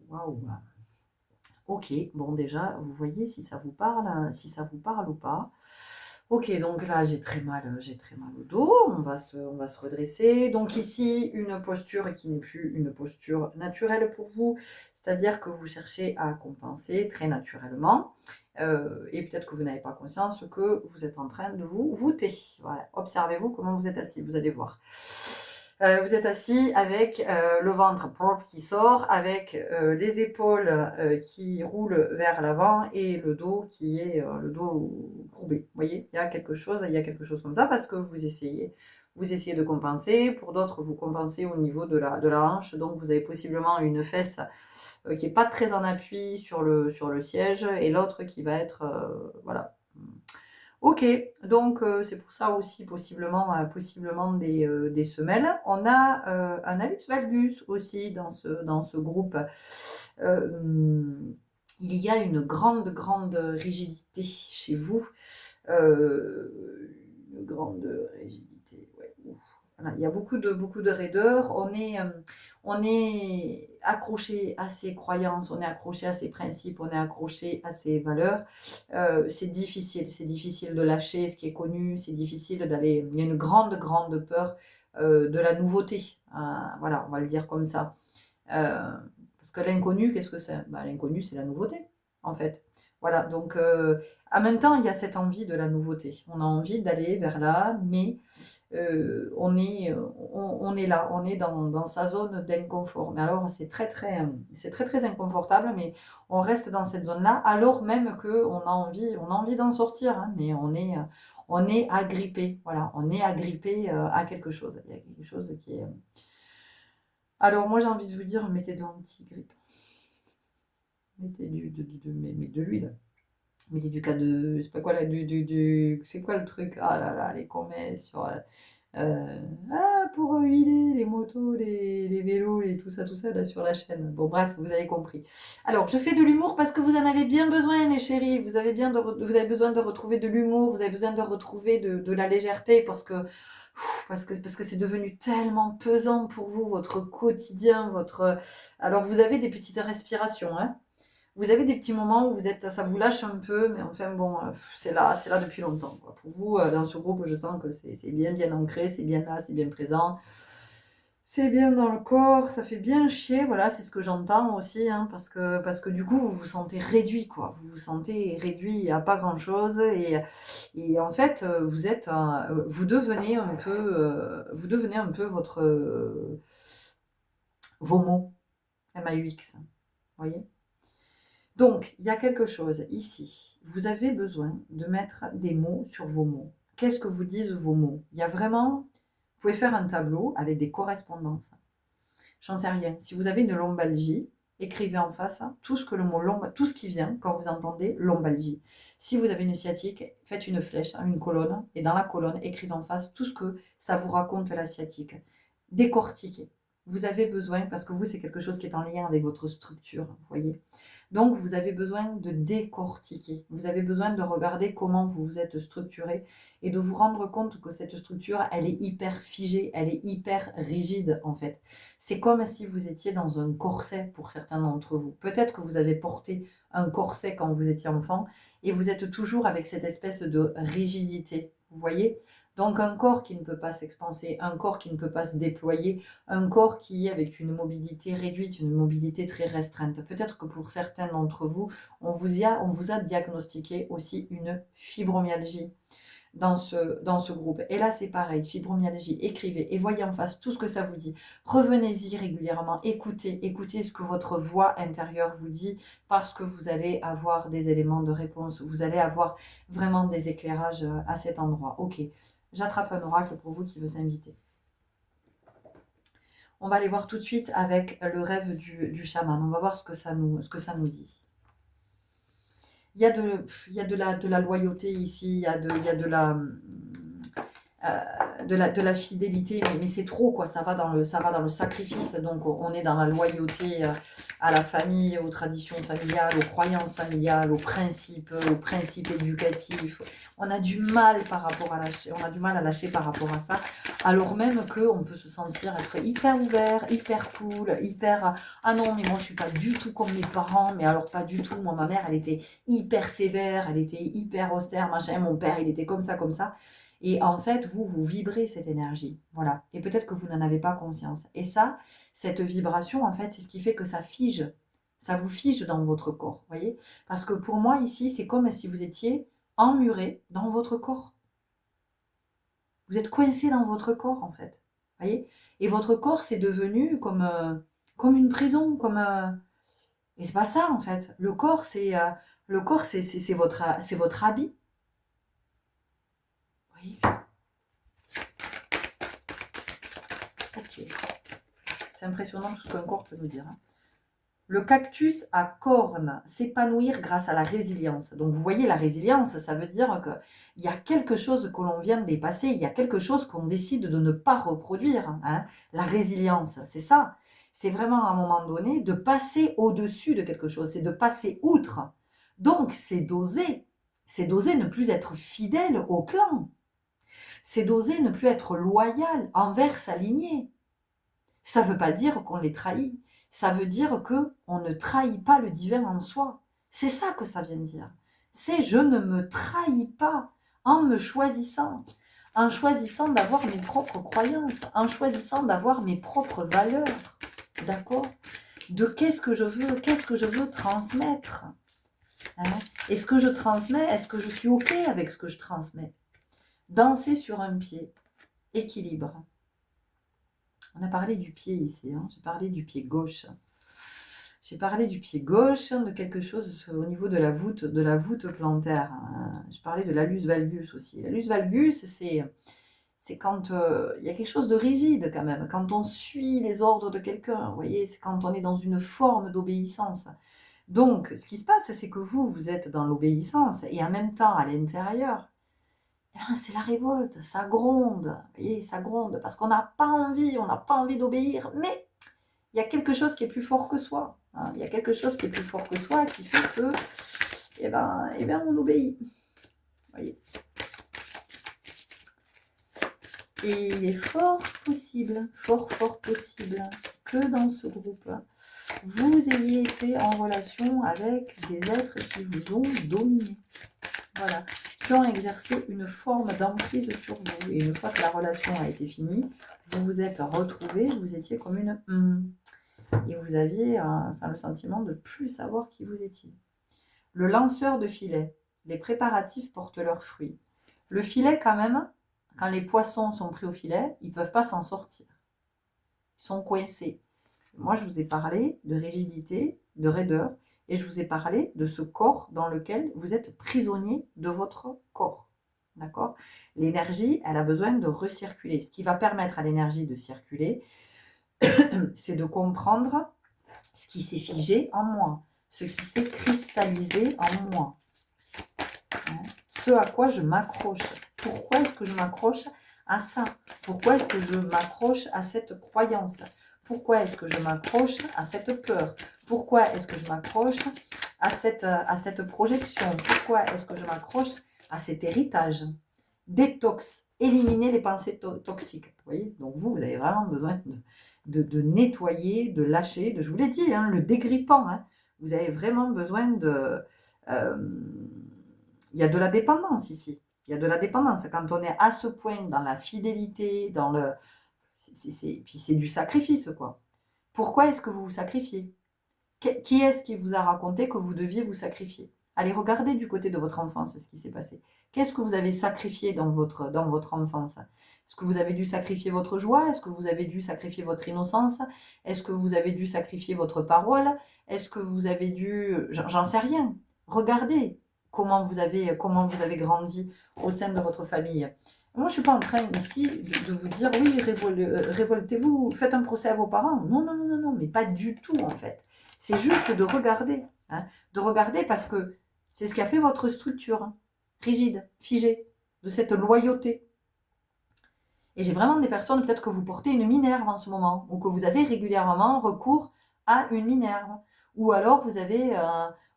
Waouh! Ok, bon déjà, vous voyez si ça vous parle ou pas. Ok, donc là j'ai très mal au dos, on va se redresser. Donc ici, une posture qui n'est plus une posture naturelle pour vous, c'est-à-dire que vous cherchez à compenser très naturellement. Et peut-être que vous n'avez pas conscience que vous êtes en train de vous voûter. Voilà, observez-vous comment vous êtes assis, vous allez voir. Vous êtes assis avec le ventre propre qui sort, avec les épaules qui roulent vers l'avant et le dos qui est le dos courbé. Vous voyez, il y a quelque chose comme ça parce que vous essayez de compenser. Pour d'autres, vous compensez au niveau de la hanche, donc vous avez possiblement une fesse qui n'est pas très en appui sur le siège et l'autre qui va être voilà. Ok, donc c'est pour ça aussi possiblement des semelles. On a un hallux valgus aussi dans ce groupe. Il y a une grande rigidité chez vous. Une grande rigidité, ouais. Voilà, il y a beaucoup de raideur. On est accroché à ses croyances, on est accroché à ses principes, on est accroché à ses valeurs. C'est difficile de lâcher ce qui est connu, c'est difficile d'aller. Il y a une grande peur de la nouveauté. Voilà, on va le dire comme ça. Parce que l'inconnu, qu'est-ce que c'est? L'inconnu, c'est la nouveauté, en fait. Voilà, donc en même temps, il y a cette envie de la nouveauté. On a envie d'aller vers là, mais on est là, on est dans sa zone d'inconfort. Mais alors, c'est très inconfortable, mais on reste dans cette zone-là, alors même qu'on a envie d'en sortir, hein, mais on est agrippé, voilà, on est agrippé à quelque chose. Il y a quelque chose qui est... Alors, moi, j'ai envie de vous dire, mettez de l'anti-grippe. Mettez mais de l'huile. Mettez du cas de, je sais pas quoi là, c'est quoi le truc? Ah là là, les comets sur, pour huiler les motos, les vélos, et tout ça là sur la chaîne. Bon bref, vous avez compris. Alors, je fais de l'humour parce que vous en avez bien besoin, les chéris. Vous avez vous avez besoin de retrouver de l'humour, vous avez besoin de retrouver de la légèreté parce que c'est devenu tellement pesant pour vous, votre quotidien, votre. Alors, vous avez des petites respirations, hein. Vous avez des petits moments où ça vous lâche un peu, mais enfin bon, c'est là depuis longtemps, quoi. Pour vous, dans ce groupe, je sens que c'est bien ancré, c'est bien là, c'est bien présent, c'est bien dans le corps, ça fait bien chier, voilà, c'est ce que j'entends aussi, hein, parce que du coup, vous vous sentez réduit, quoi. Vous vous sentez réduit à pas grand-chose, et en fait, vous devenez un peu vos mots, MAUX, vous voyez. Donc, il y a quelque chose ici. Vous avez besoin de mettre des mots sur vos mots. Qu'est-ce que vous disent vos mots? Il y a vraiment... Vous pouvez faire un tableau avec des correspondances. J'en sais rien. Si vous avez une lombalgie, écrivez en face tout ce que le mot tout ce qui vient quand vous entendez lombalgie. Si vous avez une sciatique, faites une flèche, une colonne, et dans la colonne, écrivez en face tout ce que ça vous raconte la sciatique. Décortiquez. Vous avez besoin, parce que vous, c'est quelque chose qui est en lien avec votre structure, vous voyez. Donc, vous avez besoin de décortiquer. Vous avez besoin de regarder comment vous vous êtes structuré et de vous rendre compte que cette structure, elle est hyper figée, elle est hyper rigide, en fait. C'est comme si vous étiez dans un corset pour certains d'entre vous. Peut-être que vous avez porté un corset quand vous étiez enfant et vous êtes toujours avec cette espèce de rigidité. Vous voyez? Donc un corps qui ne peut pas s'expanser, un corps qui ne peut pas se déployer, un corps qui est avec une mobilité réduite, une mobilité très restreinte. Peut-être que pour certains d'entre vous, on vous a diagnostiqué aussi une fibromyalgie dans ce groupe. Et là, c'est pareil, fibromyalgie, écrivez et voyez en face tout ce que ça vous dit. Revenez-y régulièrement, écoutez ce que votre voix intérieure vous dit, parce que vous allez avoir des éléments de réponse, vous allez avoir vraiment des éclairages à cet endroit. Ok, j'attrape un oracle pour vous qui veut s'inviter. On va aller voir tout de suite avec le rêve du chaman. On va voir ce que ça nous dit. Il y a de la loyauté ici, il y a de la fidélité, mais c'est trop, quoi. Ça va dans le sacrifice. Donc, on est dans la loyauté à la famille, aux traditions familiales, aux croyances familiales, aux principes éducatifs. On a du mal à lâcher par rapport à ça, alors même qu'on peut se sentir être hyper ouvert, hyper cool, hyper ah non, mais moi je suis pas du tout comme mes parents, mais alors pas du tout. Moi, ma mère, elle était hyper sévère, elle était hyper austère, machin. Mon père, il était comme ça, comme ça. Et en fait, vous vibrez cette énergie. Voilà. Et peut-être que vous n'en avez pas conscience. Et ça, cette vibration, en fait, c'est ce qui fait que ça fige. Ça vous fige dans votre corps. Voyez? Parce que pour moi, ici, c'est comme si vous étiez emmuré dans votre corps. Vous êtes coincé dans votre corps, en fait. Voyez? Et votre corps, c'est devenu comme une prison. Et c'est pas ça, en fait. Le corps, c'est votre habit. Vous voyez? Ok. C'est impressionnant tout ce qu'un corps peut nous dire. Hein. Le cactus à cornes, s'épanouir grâce à la résilience. Donc vous voyez, la résilience, ça veut dire qu'il y a quelque chose que l'on vient de dépasser, il y a quelque chose qu'on décide de ne pas reproduire. Hein. La résilience, c'est ça. C'est vraiment à un moment donné de passer au-dessus de quelque chose, c'est de passer outre. Donc c'est d'oser ne plus être fidèle au clan. C'est d'oser ne plus être loyal envers sa lignée. Ça ne veut pas dire qu'on les trahit. Ça veut dire qu'on ne trahit pas le divin en soi. C'est ça que ça vient dire. C'est je ne me trahis pas en me choisissant. En choisissant d'avoir mes propres croyances. En choisissant d'avoir mes propres valeurs. D'accord? De qu'est-ce que je veux transmettre. Hein? Et ce que je transmets, est-ce que je suis OK avec ce que je transmets? Danser sur un pied. Équilibre. On a parlé du pied ici, hein. J'ai parlé du pied gauche. J'ai parlé du pied gauche, de quelque chose au niveau de la voûte plantaire. Hein. Je parlais de l'allus valgus aussi. L'allus valgus, c'est quand il y a quelque chose de rigide quand même, quand on suit les ordres de quelqu'un, vous voyez, c'est quand on est dans une forme d'obéissance. Donc, ce qui se passe, c'est que vous êtes dans l'obéissance et en même temps, à l'intérieur, c'est la révolte, ça gronde, vous voyez, ça gronde, parce qu'on n'a pas envie d'obéir, mais il y a quelque chose qui est plus fort que soi. Hein. Il y a quelque chose qui est plus fort que soi qui fait que, on obéit. Vous voyez. Et il est fort possible que dans ce groupe, vous ayez été en relation avec des êtres qui vous ont dominé. Voilà, qui ont exercé une forme d'emprise sur vous. Et une fois que la relation a été finie, vous vous êtes retrouvés, vous étiez comme une et vous aviez le sentiment de ne plus savoir qui vous étiez. Le lanceur de filet, les préparatifs portent leurs fruits. Le filet, quand même, quand les poissons sont pris au filet, ils ne peuvent pas s'en sortir. Ils sont coincés. Moi, je vous ai parlé de rigidité, de raideur, et je vous ai parlé de ce corps dans lequel vous êtes prisonnier de votre corps. D'accord ? L'énergie, elle a besoin de recirculer. Ce qui va permettre à l'énergie de circuler, c'est de comprendre ce qui s'est figé en moi, ce qui s'est cristallisé en moi. Ce à quoi je m'accroche. Pourquoi est-ce que je m'accroche à ça? Pourquoi est-ce que je m'accroche à cette croyance? Pourquoi est-ce que je m'accroche à cette peur? Pourquoi est-ce que je m'accroche à cette projection? Pourquoi est-ce que je m'accroche à cet héritage? Détox, éliminer les pensées toxiques. Vous voyez? Donc vous avez vraiment besoin de nettoyer, de lâcher, je vous l'ai dit, hein, le dégrippant. Hein. Vous avez vraiment besoin de... il y a de la dépendance ici. Il y a de la dépendance. Quand on est à ce point dans la fidélité, dans le... Puis c'est du sacrifice, quoi. Pourquoi est-ce que vous vous sacrifiez? Qui est-ce qui vous a raconté que vous deviez vous sacrifier? Allez, regardez du côté de votre enfance ce qui s'est passé. Qu'est-ce que vous avez sacrifié dans votre enfance? Est-ce que vous avez dû sacrifier votre joie? Est-ce que vous avez dû sacrifier votre innocence? Est-ce que vous avez dû sacrifier votre parole? Est-ce que vous avez dû... J'en sais rien. Regardez comment vous avez grandi au sein de votre famille. Moi, je ne suis pas en train ici de vous dire, oui, révoltez-vous, faites un procès à vos parents. Non, non, non, non, non, mais pas du tout, en fait. C'est juste de regarder. Hein, de regarder parce que c'est ce qui a fait votre structure, hein, rigide, figée, de cette loyauté. Et j'ai vraiment des personnes, peut-être que vous portez une minerve en ce moment, ou que vous avez régulièrement recours à une minerve. Ou alors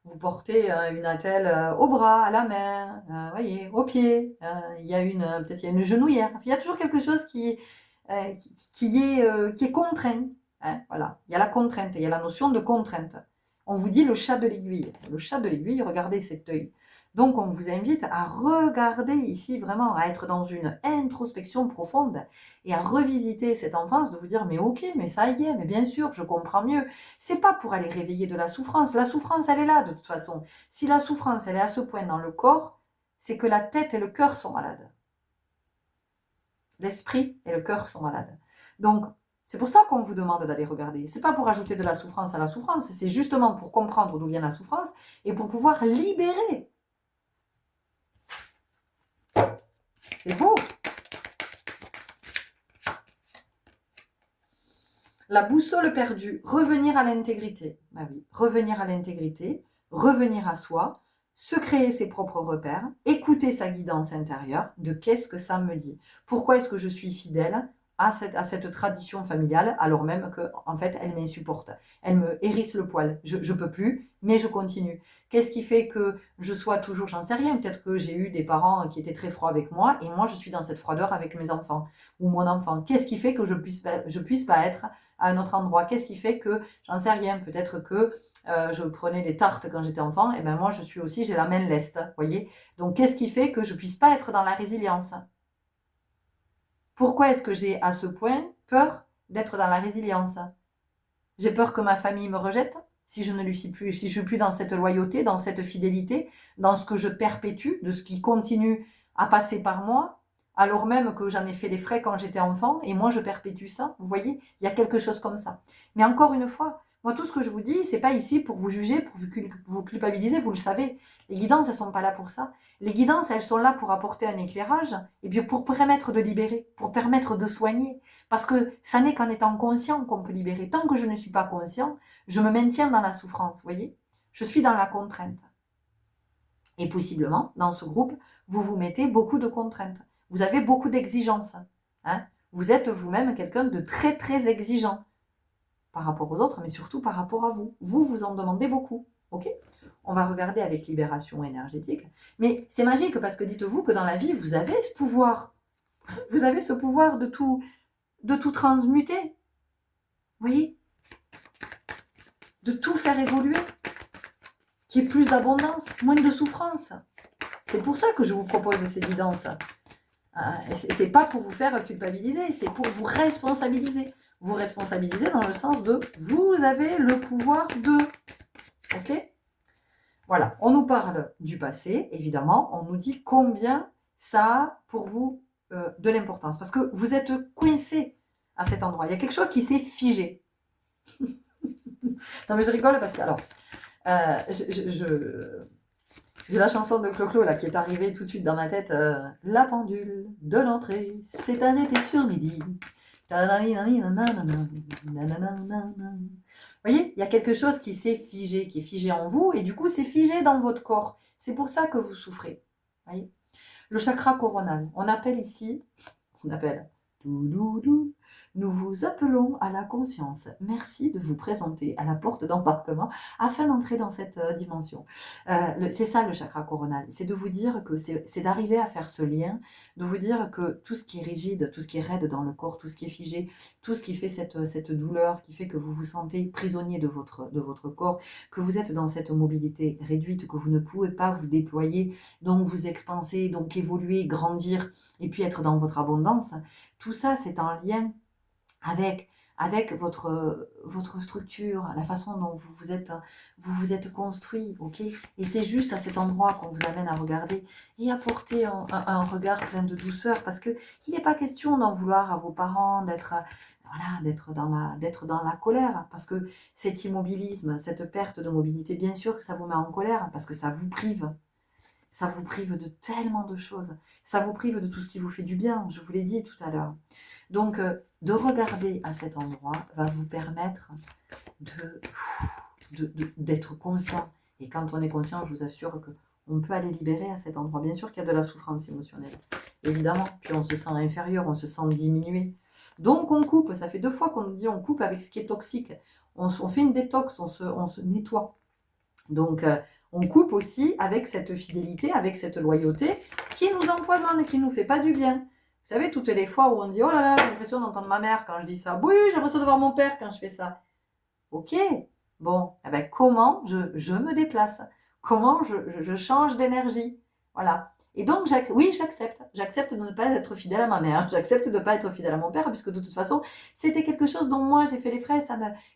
vous portez une attelle au bras, à la main, voyez, au pied. Peut-être il y a une genouillère. Il y a toujours quelque chose qui est contraint. Hein, voilà. Il y a la contrainte, il y a la notion de contrainte. On vous dit le chat de l'aiguille. Le chat de l'aiguille, regardez cet œil. Donc, on vous invite à regarder ici vraiment, à être dans une introspection profonde et à revisiter cette enfance, de vous dire, mais ok, mais ça y est, mais bien sûr, je comprends mieux. C'est pas pour aller réveiller de la souffrance. La souffrance, elle est là, de toute façon. Si la souffrance, elle est à ce point dans le corps, c'est que la tête et le cœur sont malades. L'esprit et le cœur sont malades. Donc, c'est pour ça qu'on vous demande d'aller regarder. C'est pas pour ajouter de la souffrance à la souffrance, c'est justement pour comprendre d'où vient la souffrance et pour pouvoir libérer. C'est beau. La boussole perdue, revenir à l'intégrité. Bah oui, revenir à l'intégrité, revenir à soi, se créer ses propres repères, écouter sa guidance intérieure de qu'est-ce que ça me dit. Pourquoi est-ce que je suis fidèle à cette tradition familiale, alors même que, en fait, elle m'insupporte. Elle me hérisse le poil. Je peux plus, mais je continue. Qu'est-ce qui fait que je sois toujours, j'en sais rien, peut-être que j'ai eu des parents qui étaient très froids avec moi, et moi, je suis dans cette froideur avec mes enfants, ou mon enfant. Qu'est-ce qui fait que je puisse pas être à un autre endroit? Qu'est-ce qui fait que, j'en sais rien, peut-être que je prenais des tartes quand j'étais enfant, et ben moi, j'ai la main leste, voyez. Donc, qu'est-ce qui fait que je puisse pas être dans la résilience? Pourquoi est-ce que j'ai à ce point peur d'être dans la résilience? J'ai peur que ma famille me rejette si je ne lui suis plus, si je suis plus dans cette loyauté, dans cette fidélité, dans ce que je perpétue, de ce qui continue à passer par moi, alors même que j'en ai fait les frais quand j'étais enfant, et moi je perpétue ça. Vous voyez, il y a quelque chose comme ça. Mais encore une fois, moi tout ce que je vous dis, c'est pas ici pour vous juger, pour vous culpabiliser, vous le savez. Les guidances, elles sont pas là pour ça. Les guidances, elles sont là pour apporter un éclairage, et puis pour permettre de libérer, pour permettre de soigner. Parce que ça n'est qu'en étant conscient qu'on peut libérer. Tant que je ne suis pas conscient, je me maintiens dans la souffrance, vous voyez. Je suis dans la contrainte. Et possiblement, dans ce groupe, vous vous mettez beaucoup de contraintes. Vous avez beaucoup d'exigences. Hein. Vous êtes vous-même quelqu'un de très, très exigeant par rapport aux autres, mais surtout par rapport à vous. Vous, vous en demandez beaucoup. Ok ? On va regarder avec libération énergétique. Mais c'est magique parce que dites-vous que dans la vie, vous avez ce pouvoir. Vous avez ce pouvoir de tout transmuter. Vous voyez ? De tout faire évoluer. Qu'il y ait plus d'abondance, moins de souffrance. C'est pour ça que je vous propose ces guidances. C'est pas pour vous faire culpabiliser, c'est pour vous responsabiliser. Vous responsabiliser dans le sens de vous avez le pouvoir de. Ok ? Voilà, on nous parle du passé, évidemment, on nous dit combien ça a pour vous de l'importance. Parce que vous êtes coincé à cet endroit. Il y a quelque chose qui s'est figé. Non mais je rigole parce que, alors, j'ai la chanson de Clo-Clo là, qui est arrivée tout de suite dans ma tête. La pendule de l'entrée s'est arrêtée sur midi. Vous voyez, il y a quelque chose qui s'est figé, qui est figé en vous, et du coup, c'est figé dans votre corps. C'est pour ça que vous souffrez. Voyez, le chakra coronal, on appelle ici, nous vous appelons à la conscience. Merci de vous présenter à la porte d'embarquement afin d'entrer dans cette dimension. C'est ça le chakra coronal, c'est de vous dire que c'est d'arriver à faire ce lien, de vous dire que tout ce qui est rigide, tout ce qui est raide dans le corps, tout ce qui est figé, tout ce qui fait cette douleur, qui fait que vous vous sentez prisonnier de votre corps, que vous êtes dans cette mobilité réduite, que vous ne pouvez pas vous déployer, donc vous expanser, donc évoluer, grandir, et puis être dans votre abondance, tout ça c'est en lien avec votre structure, la façon dont vous vous êtes construit, ok ? Et c'est juste à cet endroit qu'on vous amène à regarder et à porter un regard plein de douceur, parce que il n'est pas question d'en vouloir à vos parents, d'être dans la colère, parce que cet immobilisme, cette perte de mobilité, bien sûr que ça vous met en colère, parce que ça vous prive. Ça vous prive de tellement de choses. Ça vous prive de tout ce qui vous fait du bien, je vous l'ai dit tout à l'heure. Donc, de regarder à cet endroit va vous permettre d'être conscient. Et quand on est conscient, je vous assure qu'on peut aller libérer à cet endroit. Bien sûr qu'il y a de la souffrance émotionnelle, évidemment. Puis on se sent inférieur, on se sent diminué. Donc on coupe, ça fait 2 fois qu'on nous dit on coupe avec ce qui est toxique. On fait une détox, on se nettoie. Donc, on coupe aussi avec cette fidélité, avec cette loyauté qui nous empoisonne, qui ne nous fait pas du bien. Vous savez, toutes les fois où on dit « Oh là là, j'ai l'impression d'entendre ma mère quand je dis ça. Oui, j'ai l'impression de voir mon père quand je fais ça. » Ok, bon, eh ben, comment je me déplace? Comment je change d'énergie? Voilà. Et donc, oui, j'accepte. J'accepte de ne pas être fidèle à ma mère. J'accepte de ne pas être fidèle à mon père, puisque de toute façon, c'était quelque chose dont moi, j'ai fait les frais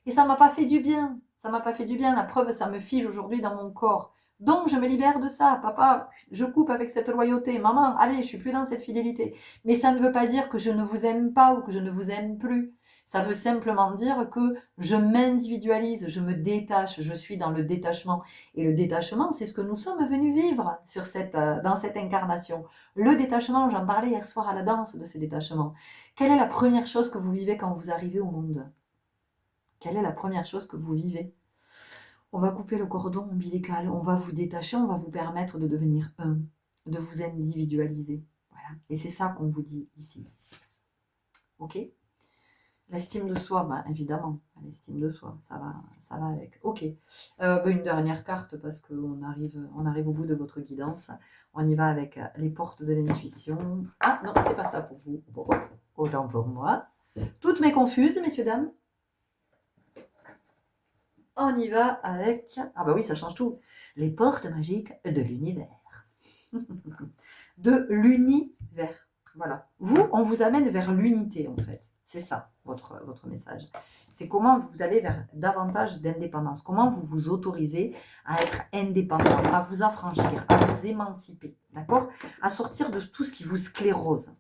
et ça ne m'a pas fait du bien. Ça ne m'a pas fait du bien. La preuve, ça me fige aujourd'hui dans mon corps. Donc, je me libère de ça. Papa, je coupe avec cette loyauté. Maman, allez, je suis plus dans cette fidélité. Mais ça ne veut pas dire que je ne vous aime pas ou que je ne vous aime plus. Ça veut simplement dire que je m'individualise, je me détache, je suis dans le détachement. Et le détachement, c'est ce que nous sommes venus vivre dans cette incarnation. Le détachement, j'en parlais hier soir à la danse de ces détachements. Quelle est la première chose que vous vivez quand vous arrivez au monde? Quelle est la première chose que vous vivez? On va couper le cordon ombilical, on va vous détacher, on va vous permettre de devenir un, de vous individualiser. Voilà. Et c'est ça qu'on vous dit ici. Ok ? L'estime de soi, bah, évidemment, l'estime de soi, ça va avec. Ok, une dernière carte parce qu'on arrive au bout de votre guidance. On y va avec les portes de l'intuition. Ah non, c'est pas ça pour vous. Bon, autant pour moi. Toutes mes confuses, messieurs, dames. On y va avec... Ah bah oui, ça change tout. Les portes magiques de l'univers. De l'univers. Voilà. Vous, on vous amène vers l'unité, en fait. C'est ça, votre message. C'est comment vous allez vers davantage d'indépendance. Comment vous vous autorisez à être indépendant, à vous affranchir, à vous émanciper. D'accord? À sortir de tout ce qui vous sclérose.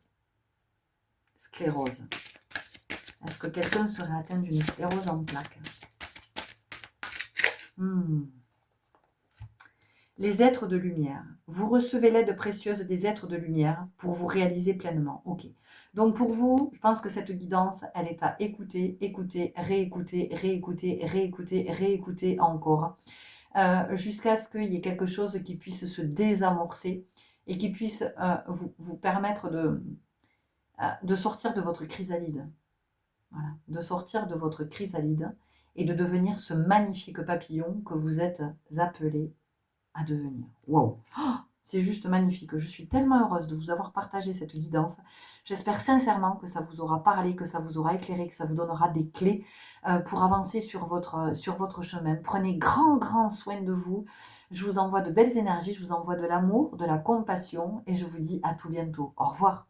Sclérose. Est-ce que quelqu'un serait atteint d'une sclérose en plaques? Les êtres de lumière. Vous recevez l'aide précieuse des êtres de lumière pour vous réaliser pleinement. Ok. Donc pour vous, je pense que cette guidance, elle est à écouter, écouter, réécouter, réécouter, réécouter, réécouter encore. jusqu'à ce qu'il y ait quelque chose qui puisse se désamorcer et qui puisse vous permettre de sortir de votre chrysalide. Voilà, de sortir de votre chrysalide et de devenir ce magnifique papillon que vous êtes appelé à devenir. Waouh! C'est juste magnifique. Je suis tellement heureuse de vous avoir partagé cette guidance. J'espère sincèrement que ça vous aura parlé, que ça vous aura éclairé, que ça vous donnera des clés pour avancer sur votre chemin. Prenez grand soin de vous. Je vous envoie de belles énergies, je vous envoie de l'amour, de la compassion et je vous dis à tout bientôt. Au revoir.